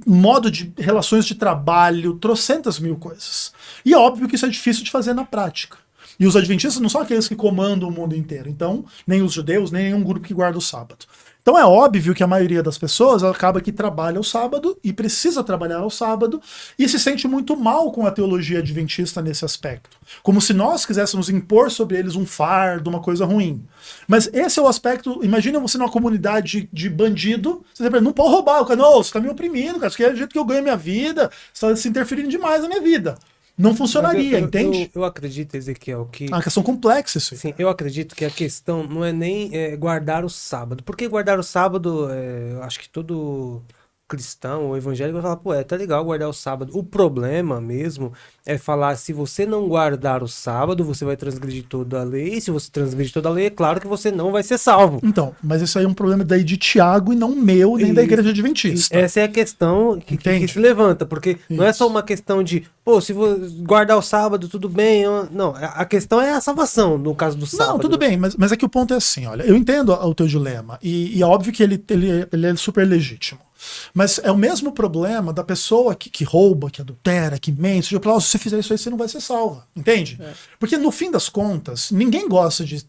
modo de relações de trabalho, trocentas mil coisas. E é óbvio que isso é difícil de fazer na prática. E os adventistas não são aqueles que comandam o mundo inteiro. Então, nem os judeus, nem nenhum grupo que guarda o sábado. Então é óbvio que a maioria das pessoas acaba que trabalha o sábado e precisa trabalhar ao sábado e se sente muito mal com a teologia adventista nesse aspecto. Como se nós quiséssemos impor sobre eles um fardo, uma coisa ruim. Mas esse é o aspecto, imagina você numa comunidade de bandido, você sempre, não pode roubar, o cara, não, você está me oprimindo, cara, isso aqui é o jeito que eu ganho minha vida, você está se interferindo demais na minha vida. Não funcionaria, entende? Eu acredito, Ezequiel, que... É uma questão complexa isso aí. Sim, eu acredito que a questão não é nem guardar o sábado. Porque guardar o sábado, eu acho que todo cristão ou evangélico vai falar, tá legal guardar o sábado. O problema mesmo é falar, se você não guardar o sábado, você vai transgredir toda a lei. E se você transgredir toda a lei, é claro que você não vai ser salvo. Então, mas isso aí é um problema daí de Tiago e não meu, nem da igreja adventista. Essa é a questão que se levanta, porque não é só uma questão de, se guardar o sábado, tudo bem. Não, a questão é a salvação, no caso do sábado. Não, tudo bem, mas é que o ponto é assim, olha, eu entendo o teu dilema, e é óbvio que ele é super legítimo. Mas é o mesmo problema da pessoa que rouba, que adultera, que mente. Se você fizer isso aí, você não vai ser salva. Entende? Porque no fim das contas, ninguém gosta de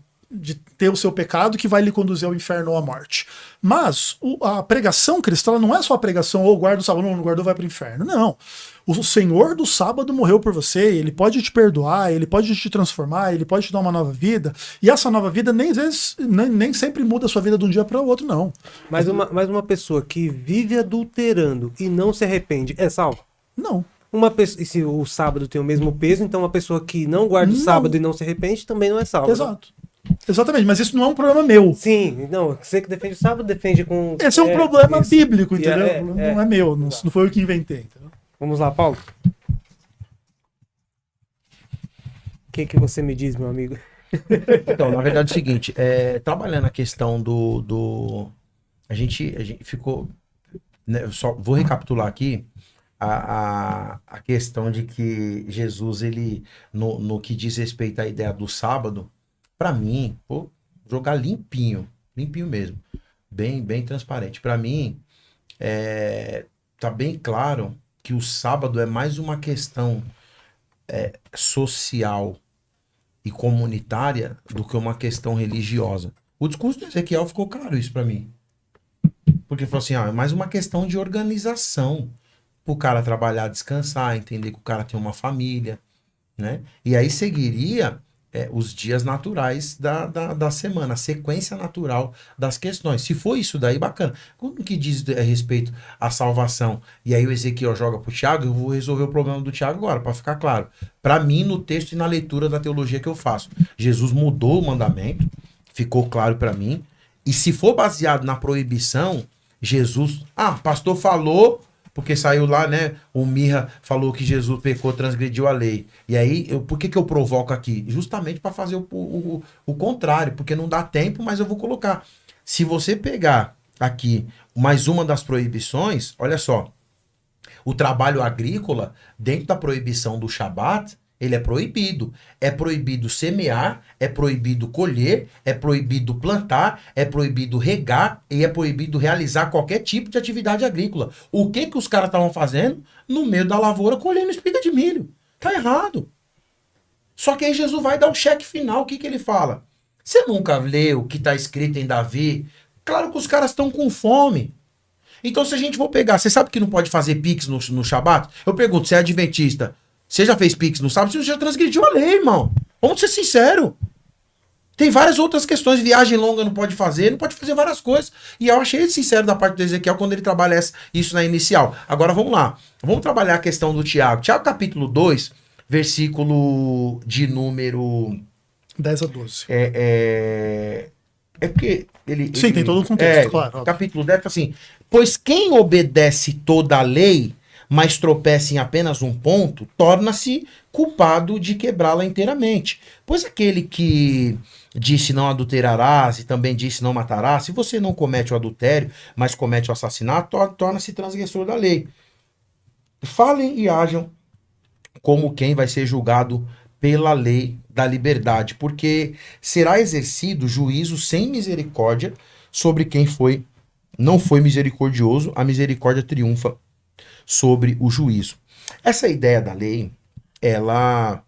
ter o seu pecado que vai lhe conduzir ao inferno ou à morte. Mas a pregação cristã não é só a pregação, guarda o sábado, não guardou, vai para o inferno. Não. O Senhor do sábado morreu por você, ele pode te perdoar, ele pode te transformar, ele pode te dar uma nova vida, e essa nova vida nem sempre muda a sua vida de um dia para o outro, não. Mas uma pessoa que vive adulterando e não se arrepende, é salva? Não. E se o sábado tem o mesmo peso, então uma pessoa que não guarda o sábado e não se arrepende também não é salva. Exato. Exatamente, mas isso não é um problema meu. Sim, não, você que defende o sábado, defende com... Esse é um problema isso. bíblico, entendeu? É, Não é meu, não foi eu que inventei. Entendeu? Vamos lá, Paulo. O que você me diz, meu amigo? Então, na verdade é o seguinte, trabalhando a questão a gente ficou, né, eu só vou recapitular aqui a questão de que Jesus, ele, no que diz respeito à ideia do sábado, para mim, vou jogar limpinho mesmo, bem transparente. Para mim, tá bem claro que o sábado é mais uma questão social e comunitária do que uma questão religiosa. O discurso do Ezequiel ficou claro isso para mim. Porque falou assim, é mais uma questão de organização. O cara trabalhar, descansar, entender que o cara tem uma família, né? E aí seguiria os dias naturais da semana, a sequência natural das questões. Se for isso daí, bacana. Quando que diz a respeito à salvação? E aí o Ezequiel joga pro Tiago, eu vou resolver o problema do Tiago agora, para ficar claro. Para mim, no texto e na leitura da teologia que eu faço, Jesus mudou o mandamento, ficou claro para mim, e se for baseado na proibição, Jesus... pastor falou... Porque saiu lá, né? O Mirra falou que Jesus pecou, transgrediu a lei. E aí, por que eu provoco aqui? Justamente para fazer o contrário, porque não dá tempo, mas eu vou colocar. Se você pegar aqui mais uma das proibições, olha só. O trabalho agrícola, dentro da proibição do Shabat, ele é proibido. É proibido semear, é proibido colher, é proibido plantar, é proibido regar e é proibido realizar qualquer tipo de atividade agrícola. O que os caras estavam fazendo? No meio da lavoura, colhendo espiga de milho. Tá errado. Só que aí Jesus vai dar o cheque final. O que ele fala? Você nunca leu o que está escrito em Davi? Claro que os caras estão com fome. Então se a gente for pegar... Você sabe que não pode fazer pix no Shabat? Eu pergunto, você é adventista... Você já fez pix no sábado? Você já transgrediu a lei, irmão. Vamos ser sinceros. Tem várias outras questões. Viagem longa não pode fazer várias coisas. E eu achei sincero da parte do Ezequiel quando ele trabalha isso na inicial. Agora vamos lá. Vamos trabalhar a questão do Tiago. Tiago capítulo 2, versículo de número... 10 a 12. É porque ele... Sim, tem todo um contexto, claro. Capítulo 10 assim... Pois quem obedece toda a lei... mas tropeça em apenas um ponto, torna-se culpado de quebrá-la inteiramente. Pois aquele que disse não adulterarás e também disse não matarás, se você não comete o adultério, mas comete o assassinato, torna-se transgressor da lei. Falem e ajam como quem vai ser julgado pela lei da liberdade, porque será exercido juízo sem misericórdia sobre quem não foi misericordioso, a misericórdia triunfa sobre o juízo. Essa ideia da lei, ela...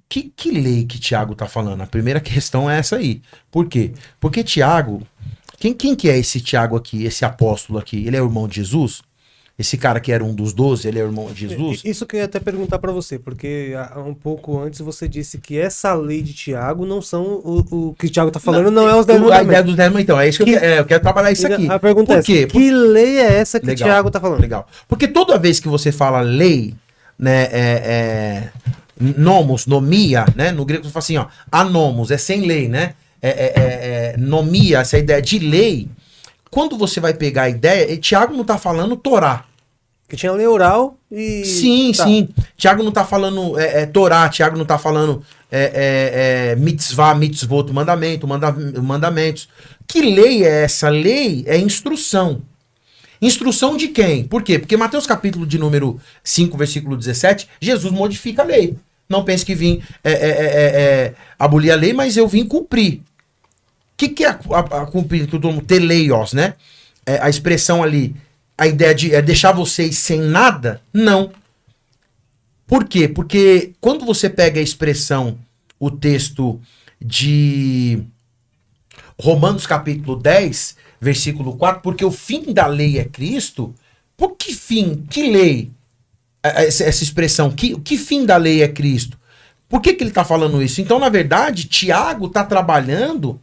Que lei que Tiago está falando? A primeira questão é essa aí. Por quê? Porque Tiago... Quem que é esse Tiago aqui, esse apóstolo aqui? Ele é o irmão de Jesus? Esse cara que era um dos 12, ele é o irmão de Jesus? Isso que eu ia até perguntar para você, porque um pouco antes você disse que essa lei de Tiago não são o que o Tiago está falando, não é os 10 mandamentos. A ideia dos 10 mandamentos, então, é isso que eu quero trabalhar isso aqui. A pergunta é essa, que lei é essa que o Tiago está falando? Legal. Porque toda vez que você fala lei, né, nomos, nomia, né, no grego você fala assim, ó, anomos, é sem lei, né, nomia, essa ideia de lei, quando você vai pegar a ideia, Tiago não está falando Torá. Que tinha lei oral e... Sim. Tiago não tá falando Torá, Tiago não tá falando mitzvah, mitzvot, mandamentos. Que lei é essa? Lei é instrução. Instrução de quem? Por quê? Porque Mateus capítulo de número 5, versículo 17, Jesus modifica a lei. Não pense que vim abolir a lei, mas eu vim cumprir. O que é cumprir? Teleios, né? A expressão ali... A ideia de deixar vocês sem nada? Não. Por quê? Porque quando você pega a expressão, o texto de Romanos capítulo 10, versículo 4, porque o fim da lei é Cristo, por que fim? Que lei? Essa expressão, que fim da lei é Cristo? Por que ele está falando isso? Então, na verdade, Tiago está trabalhando...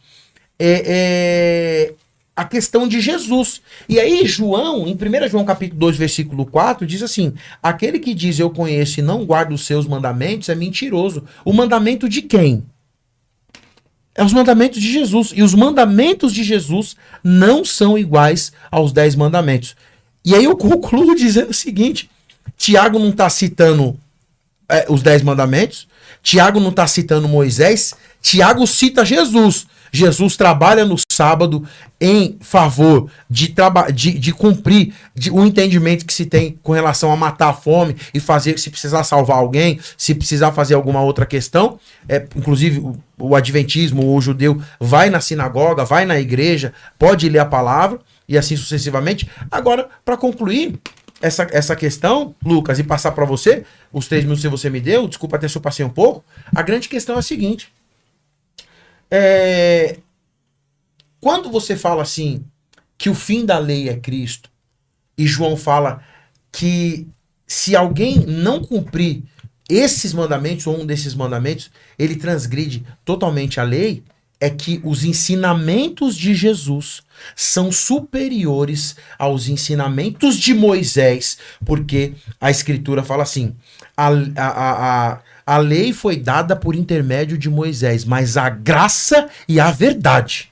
a questão de Jesus. E aí João, em 1 João capítulo 2, versículo 4, diz assim, aquele que diz eu conheço e não guarda os seus mandamentos é mentiroso. O mandamento de quem? É os mandamentos de Jesus. E os mandamentos de Jesus não são iguais aos 10 mandamentos. E aí eu concluo dizendo o seguinte: Tiago não está citando os 10 mandamentos, Tiago não está citando Moisés, Tiago cita Jesus. Jesus trabalha no sábado em favor de cumprir o entendimento que se tem com relação a matar a fome e fazer, se precisar salvar alguém, se precisar fazer alguma outra questão. Inclusive o adventismo, o judeu, vai na sinagoga, vai na igreja, pode ler a palavra e assim sucessivamente. Agora, para concluir essa questão, Lucas, e passar para você, os 3 minutos que você me deu, desculpa até se eu passei um pouco, a grande questão é a seguinte. Quando você fala assim que o fim da lei é Cristo, e João fala que se alguém não cumprir esses mandamentos ou um desses mandamentos, ele transgride totalmente a lei, é que os ensinamentos de Jesus são superiores aos ensinamentos de Moisés, porque a Escritura fala assim: a lei foi dada por intermédio de Moisés, mas a graça e a verdade.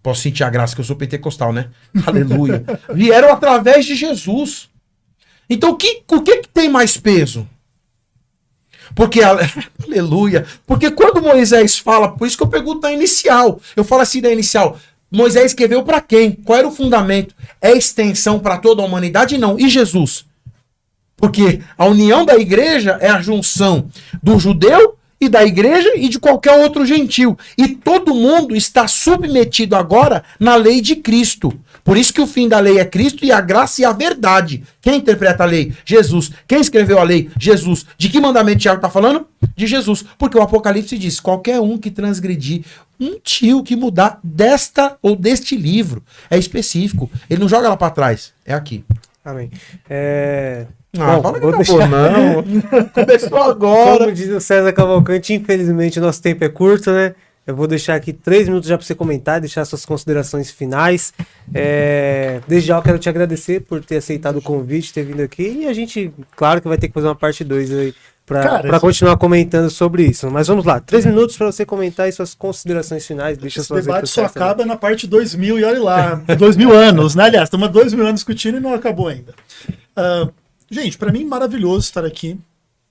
Posso sentir a graça, que eu sou pentecostal, né? Aleluia. Vieram através de Jesus. Então o que tem mais peso? Porque, aleluia, porque quando Moisés fala, por isso que eu pergunto da inicial, eu falo assim da inicial, Moisés escreveu para quem? Qual era o fundamento? É extensão para toda a humanidade? Não. E Jesus? Porque a união da igreja é a junção do judeu e da igreja e de qualquer outro gentil. E todo mundo está submetido agora na lei de Cristo. Por isso que o fim da lei é Cristo e a graça e a verdade. Quem interpreta a lei? Jesus. Quem escreveu a lei? Jesus. De que mandamento Tiago está falando? De Jesus. Porque o Apocalipse diz: qualquer um que transgredir um tio que mudar desta ou deste livro. É específico. Ele não joga lá para trás. É aqui. Amém. Bom, fala que não. Começou agora. Como diz o César Cavalcante, infelizmente o nosso tempo é curto, né? Eu vou deixar aqui 3 minutos já para você comentar, deixar suas considerações finais. Desde já eu quero te agradecer por ter aceitado o convite, ter vindo aqui. E a gente, claro que vai ter que fazer uma parte 2 aí para continuar comentando sobre isso. Mas vamos lá, 3 minutos para você comentar e suas considerações finais. Deixa Esse suas debate só acaba na parte 2000 e olha lá. 2000 anos, né? Aliás, estamos há 2000 anos discutindo e não acabou ainda. Gente, para mim, maravilhoso estar aqui.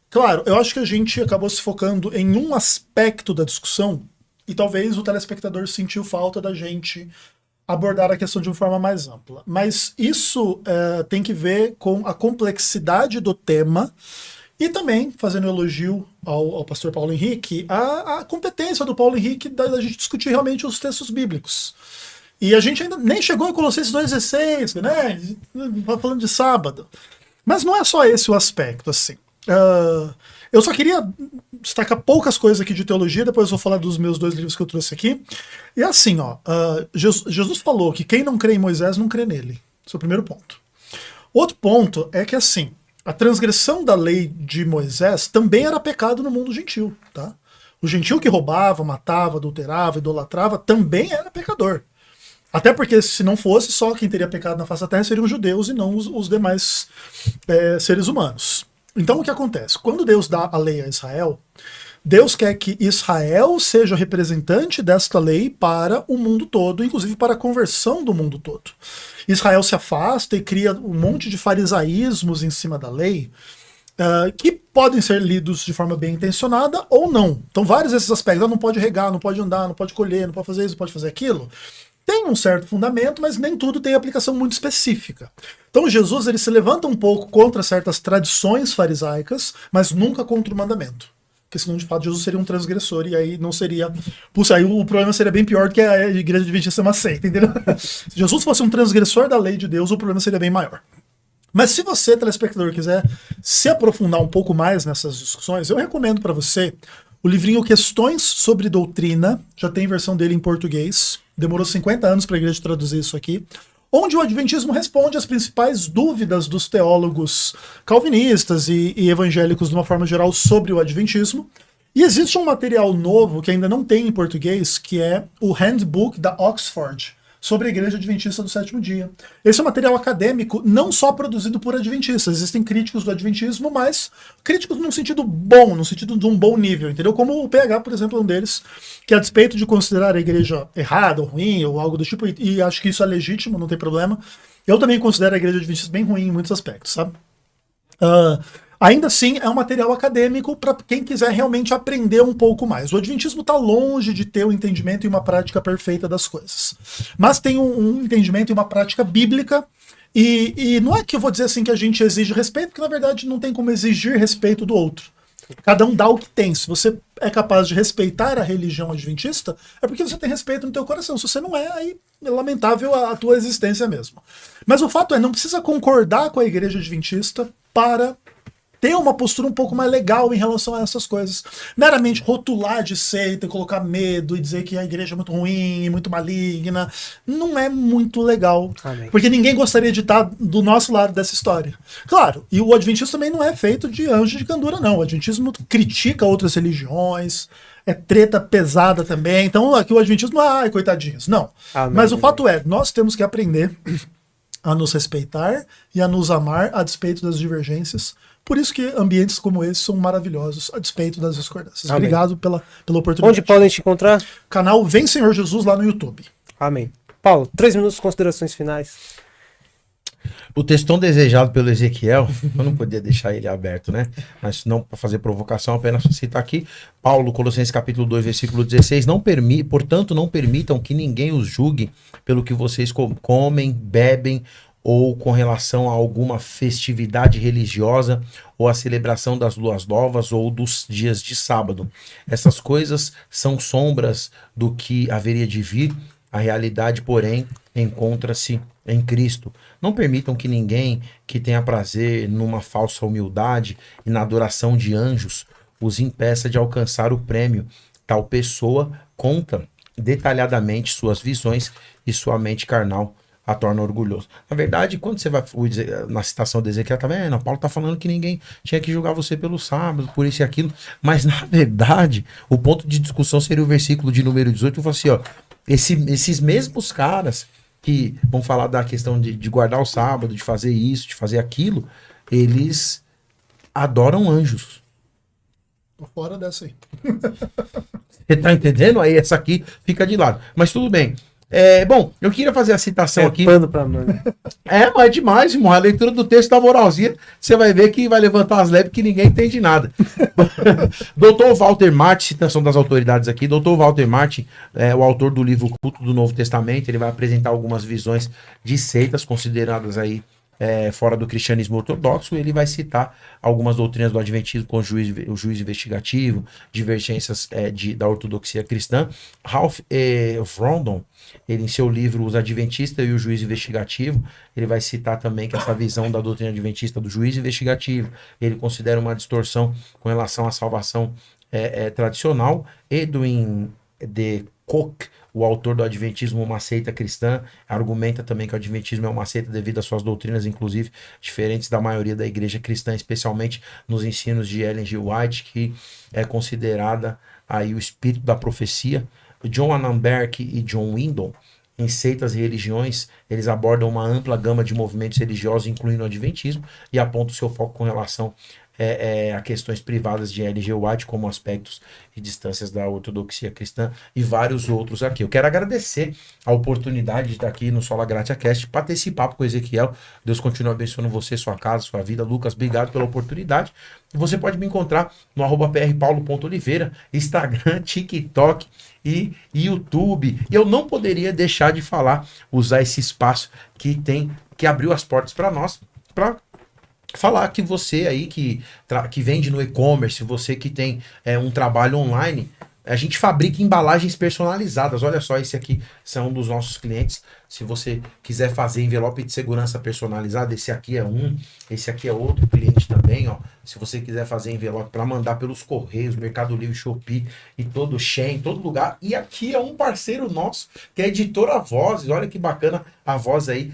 Claro, eu acho que a gente acabou se focando em um aspecto da discussão e talvez o telespectador sentiu falta da gente abordar a questão de uma forma mais ampla. Mas isso tem que ver com a complexidade do tema e também, fazendo elogio ao pastor Paulo Henrique, a competência do Paulo Henrique da gente discutir realmente os textos bíblicos. E a gente ainda nem chegou em Colossenses 2,16, né? Falando de sábado. Mas não é só esse o aspecto, assim. Eu só queria destacar poucas coisas aqui de teologia, depois eu vou falar dos meus 2 livros que eu trouxe aqui. E assim, Jesus falou que quem não crê em Moisés não crê nele. Esse é o primeiro ponto. Outro ponto é que, assim, a transgressão da lei de Moisés também era pecado no mundo gentil, tá? O gentil que roubava, matava, adulterava, idolatrava, também era pecador. Até porque se não fosse, só quem teria pecado na face da terra seriam os judeus e não os demais seres humanos. Então o que acontece? Quando Deus dá a lei a Israel, Deus quer que Israel seja representante desta lei para o mundo todo, inclusive para a conversão do mundo todo. Israel se afasta e cria um monte de farisaísmos em cima da lei, que podem ser lidos de forma bem intencionada ou não. Então vários desses aspectos, não pode regar, não pode andar, não pode colher, não pode fazer isso, não pode fazer aquilo, tem um certo fundamento, mas nem tudo tem aplicação muito específica. Então Jesus ele se levanta um pouco contra certas tradições farisaicas, mas nunca contra o mandamento. Porque senão, de fato, Jesus seria um transgressor e aí não seria... Puxa, aí o problema seria bem pior do que a igreja adventista ser uma seita, entendeu? Se Jesus fosse um transgressor da lei de Deus, o problema seria bem maior. Mas se você, telespectador, quiser se aprofundar um pouco mais nessas discussões, eu recomendo para você o livrinho Questões sobre Doutrina, já tem versão dele em português, demorou 50 anos para a igreja traduzir isso aqui, onde o Adventismo responde às principais dúvidas dos teólogos calvinistas e evangélicos de uma forma geral sobre o Adventismo. E existe um material novo que ainda não tem em português, que é o Handbook da Oxford sobre a Igreja Adventista do Sétimo Dia. Esse é um material acadêmico não só produzido por adventistas, existem críticos do adventismo, mas críticos num sentido bom, no sentido de um bom nível, entendeu? Como o PH, por exemplo, é um deles, que a despeito de considerar a igreja errada ou ruim, ou algo do tipo, e acho que isso é legítimo, não tem problema, eu também considero a Igreja Adventista bem ruim em muitos aspectos, sabe? Ainda assim, é um material acadêmico para quem quiser realmente aprender um pouco mais. O Adventismo está longe de ter um entendimento e uma prática perfeita das coisas. Mas tem um entendimento e uma prática bíblica. E não é que eu vou dizer assim que a gente exige respeito, porque na verdade não tem como exigir respeito do outro. Cada um dá o que tem. Se você é capaz de respeitar a religião adventista, é porque você tem respeito no teu coração. Se você não é, aí é lamentável a tua existência mesmo. Mas o fato é, não precisa concordar com a igreja adventista para ter uma postura um pouco mais legal em relação a essas coisas. Meramente rotular de seita, colocar medo e dizer que a igreja é muito ruim, muito maligna, não é muito legal. Amém. Porque ninguém gostaria de estar do nosso lado dessa história. Claro, e o adventismo também não é feito de anjo de candura, não. O adventismo critica outras religiões, é treta pesada também. Então aqui o adventismo, ai, coitadinhos. Não. Amém. Mas o fato é, nós temos que aprender a nos respeitar e a nos amar a despeito das divergências. Por isso que ambientes como esse são maravilhosos, a despeito das discordâncias. Amém. Obrigado pela oportunidade. Onde podem te encontrar? Canal Vem Senhor Jesus lá no YouTube. Amém. Paulo, 3 minutos de considerações finais. O textão desejado pelo Ezequiel, eu não podia deixar ele aberto, né? Mas não para fazer provocação, apenas citar aqui. Paulo, Colossenses capítulo 2, versículo 16. Portanto, não permitam que ninguém os julgue pelo que vocês comem, bebem, ou com relação a alguma festividade religiosa, ou a celebração das luas novas, ou dos dias de sábado. Essas coisas são sombras do que haveria de vir. A realidade, porém, encontra-se em Cristo. Não permitam que ninguém que tenha prazer numa falsa humildade e na adoração de anjos os impeça de alcançar o prêmio. Tal pessoa conta detalhadamente suas visões e sua mente carnal a torna orgulhoso. Na verdade, quando você vai na citação de Ezequiel, tá vendo? Paulo tá falando que ninguém tinha que julgar você pelo sábado, por isso e aquilo. Mas, na verdade, o ponto de discussão seria o versículo de número 18, que fala assim, ó, esses mesmos caras que vão falar da questão de guardar o sábado, de fazer isso, de fazer aquilo, eles adoram anjos. Tô fora dessa aí. Você tá entendendo? Aí essa aqui fica de lado. Mas tudo bem. Bom, eu queria fazer a citação aqui. Pano pra mano. Mas é demais, irmão. A leitura do texto da moralzinha, você vai ver que vai levantar as leves que ninguém entende nada. Dr. Walter Martin, citação das autoridades aqui. Dr. Walter Martin, o autor do livro Culto do Novo Testamento, ele vai apresentar algumas visões de seitas consideradas aí fora do cristianismo ortodoxo. Ele vai citar algumas doutrinas do adventismo com o juiz investigativo, divergências da ortodoxia cristã. Ralph Rondon, ele em seu livro Os Adventistas e o Juiz Investigativo, ele vai citar também que essa visão da doutrina adventista do juiz investigativo, ele considera uma distorção com relação à salvação tradicional. Edwin de Koch, o autor do Adventismo, uma seita cristã, argumenta também que o Adventismo é uma seita devido às suas doutrinas, inclusive diferentes da maioria da igreja cristã, especialmente nos ensinos de Ellen G. White, que é considerada aí o espírito da profecia. John Annenberg e John Windon, em Seitas e Religiões, eles abordam uma ampla gama de movimentos religiosos, incluindo o Adventismo, e apontam seu foco com relação a questões privadas de Ellen G. White, como aspectos e distâncias da ortodoxia cristã e vários outros aqui. Eu quero agradecer a oportunidade de estar aqui no Sola Gratia Cast, para ter esse papo com o Ezequiel. Deus continue abençoando você, sua casa, sua vida. Lucas, obrigado pela oportunidade. E você pode me encontrar no @prpaulo.oliveira, Instagram, TikTok e YouTube. E eu não poderia deixar de usar esse espaço que abriu as portas para nós, para falar que você aí que vende no e-commerce, você que tem um trabalho online, a gente fabrica embalagens personalizadas. Olha só, esse aqui são um dos nossos clientes. Se você quiser fazer envelope de segurança personalizado, esse aqui é um, esse aqui é outro cliente também, ó. Se você quiser fazer envelope para mandar pelos Correios, Mercado Livre, Shopee e todo Shein, todo lugar. E aqui é um parceiro nosso, que é a editora Vozes. Olha que bacana a Voz aí,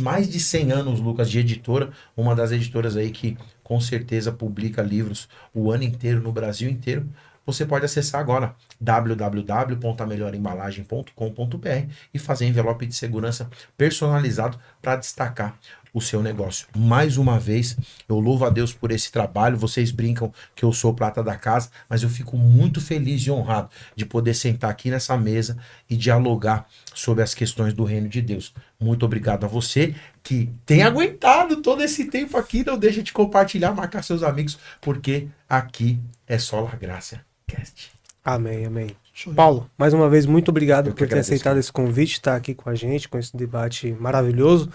mais de 100 anos, Lucas, de editora. Uma das editoras aí que com certeza publica livros o ano inteiro, no Brasil inteiro. você pode acessar agora www.amelhoремbalagem.com.br e fazer envelope de segurança personalizado para destacar o seu negócio. Mais uma vez, eu louvo a Deus por esse trabalho. Vocês brincam que eu sou prata da casa, mas eu fico muito feliz e honrado de poder sentar aqui nessa mesa e dialogar sobre as questões do reino de Deus. Muito obrigado a você que tem aguentado todo esse tempo aqui. Não deixa de compartilhar, marcar seus amigos, porque aqui é Sola Graça Cast. Amém, amém. Paulo, mais uma vez, muito obrigado por ter aceitado esse convite, estar aqui com a gente, com esse debate maravilhoso.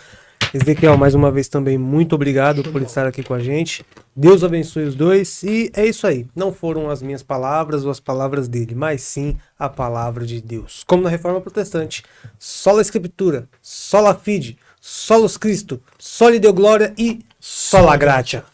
Ezequiel, mais uma vez também, muito obrigado por estar aqui com a gente. Deus abençoe os dois. E é isso aí. Não foram as minhas palavras ou as palavras dele, mas sim a palavra de Deus. Como na Reforma Protestante, sola Escritura, sola Fide, solos Cristo, soli Deo Glória e sola Gratia.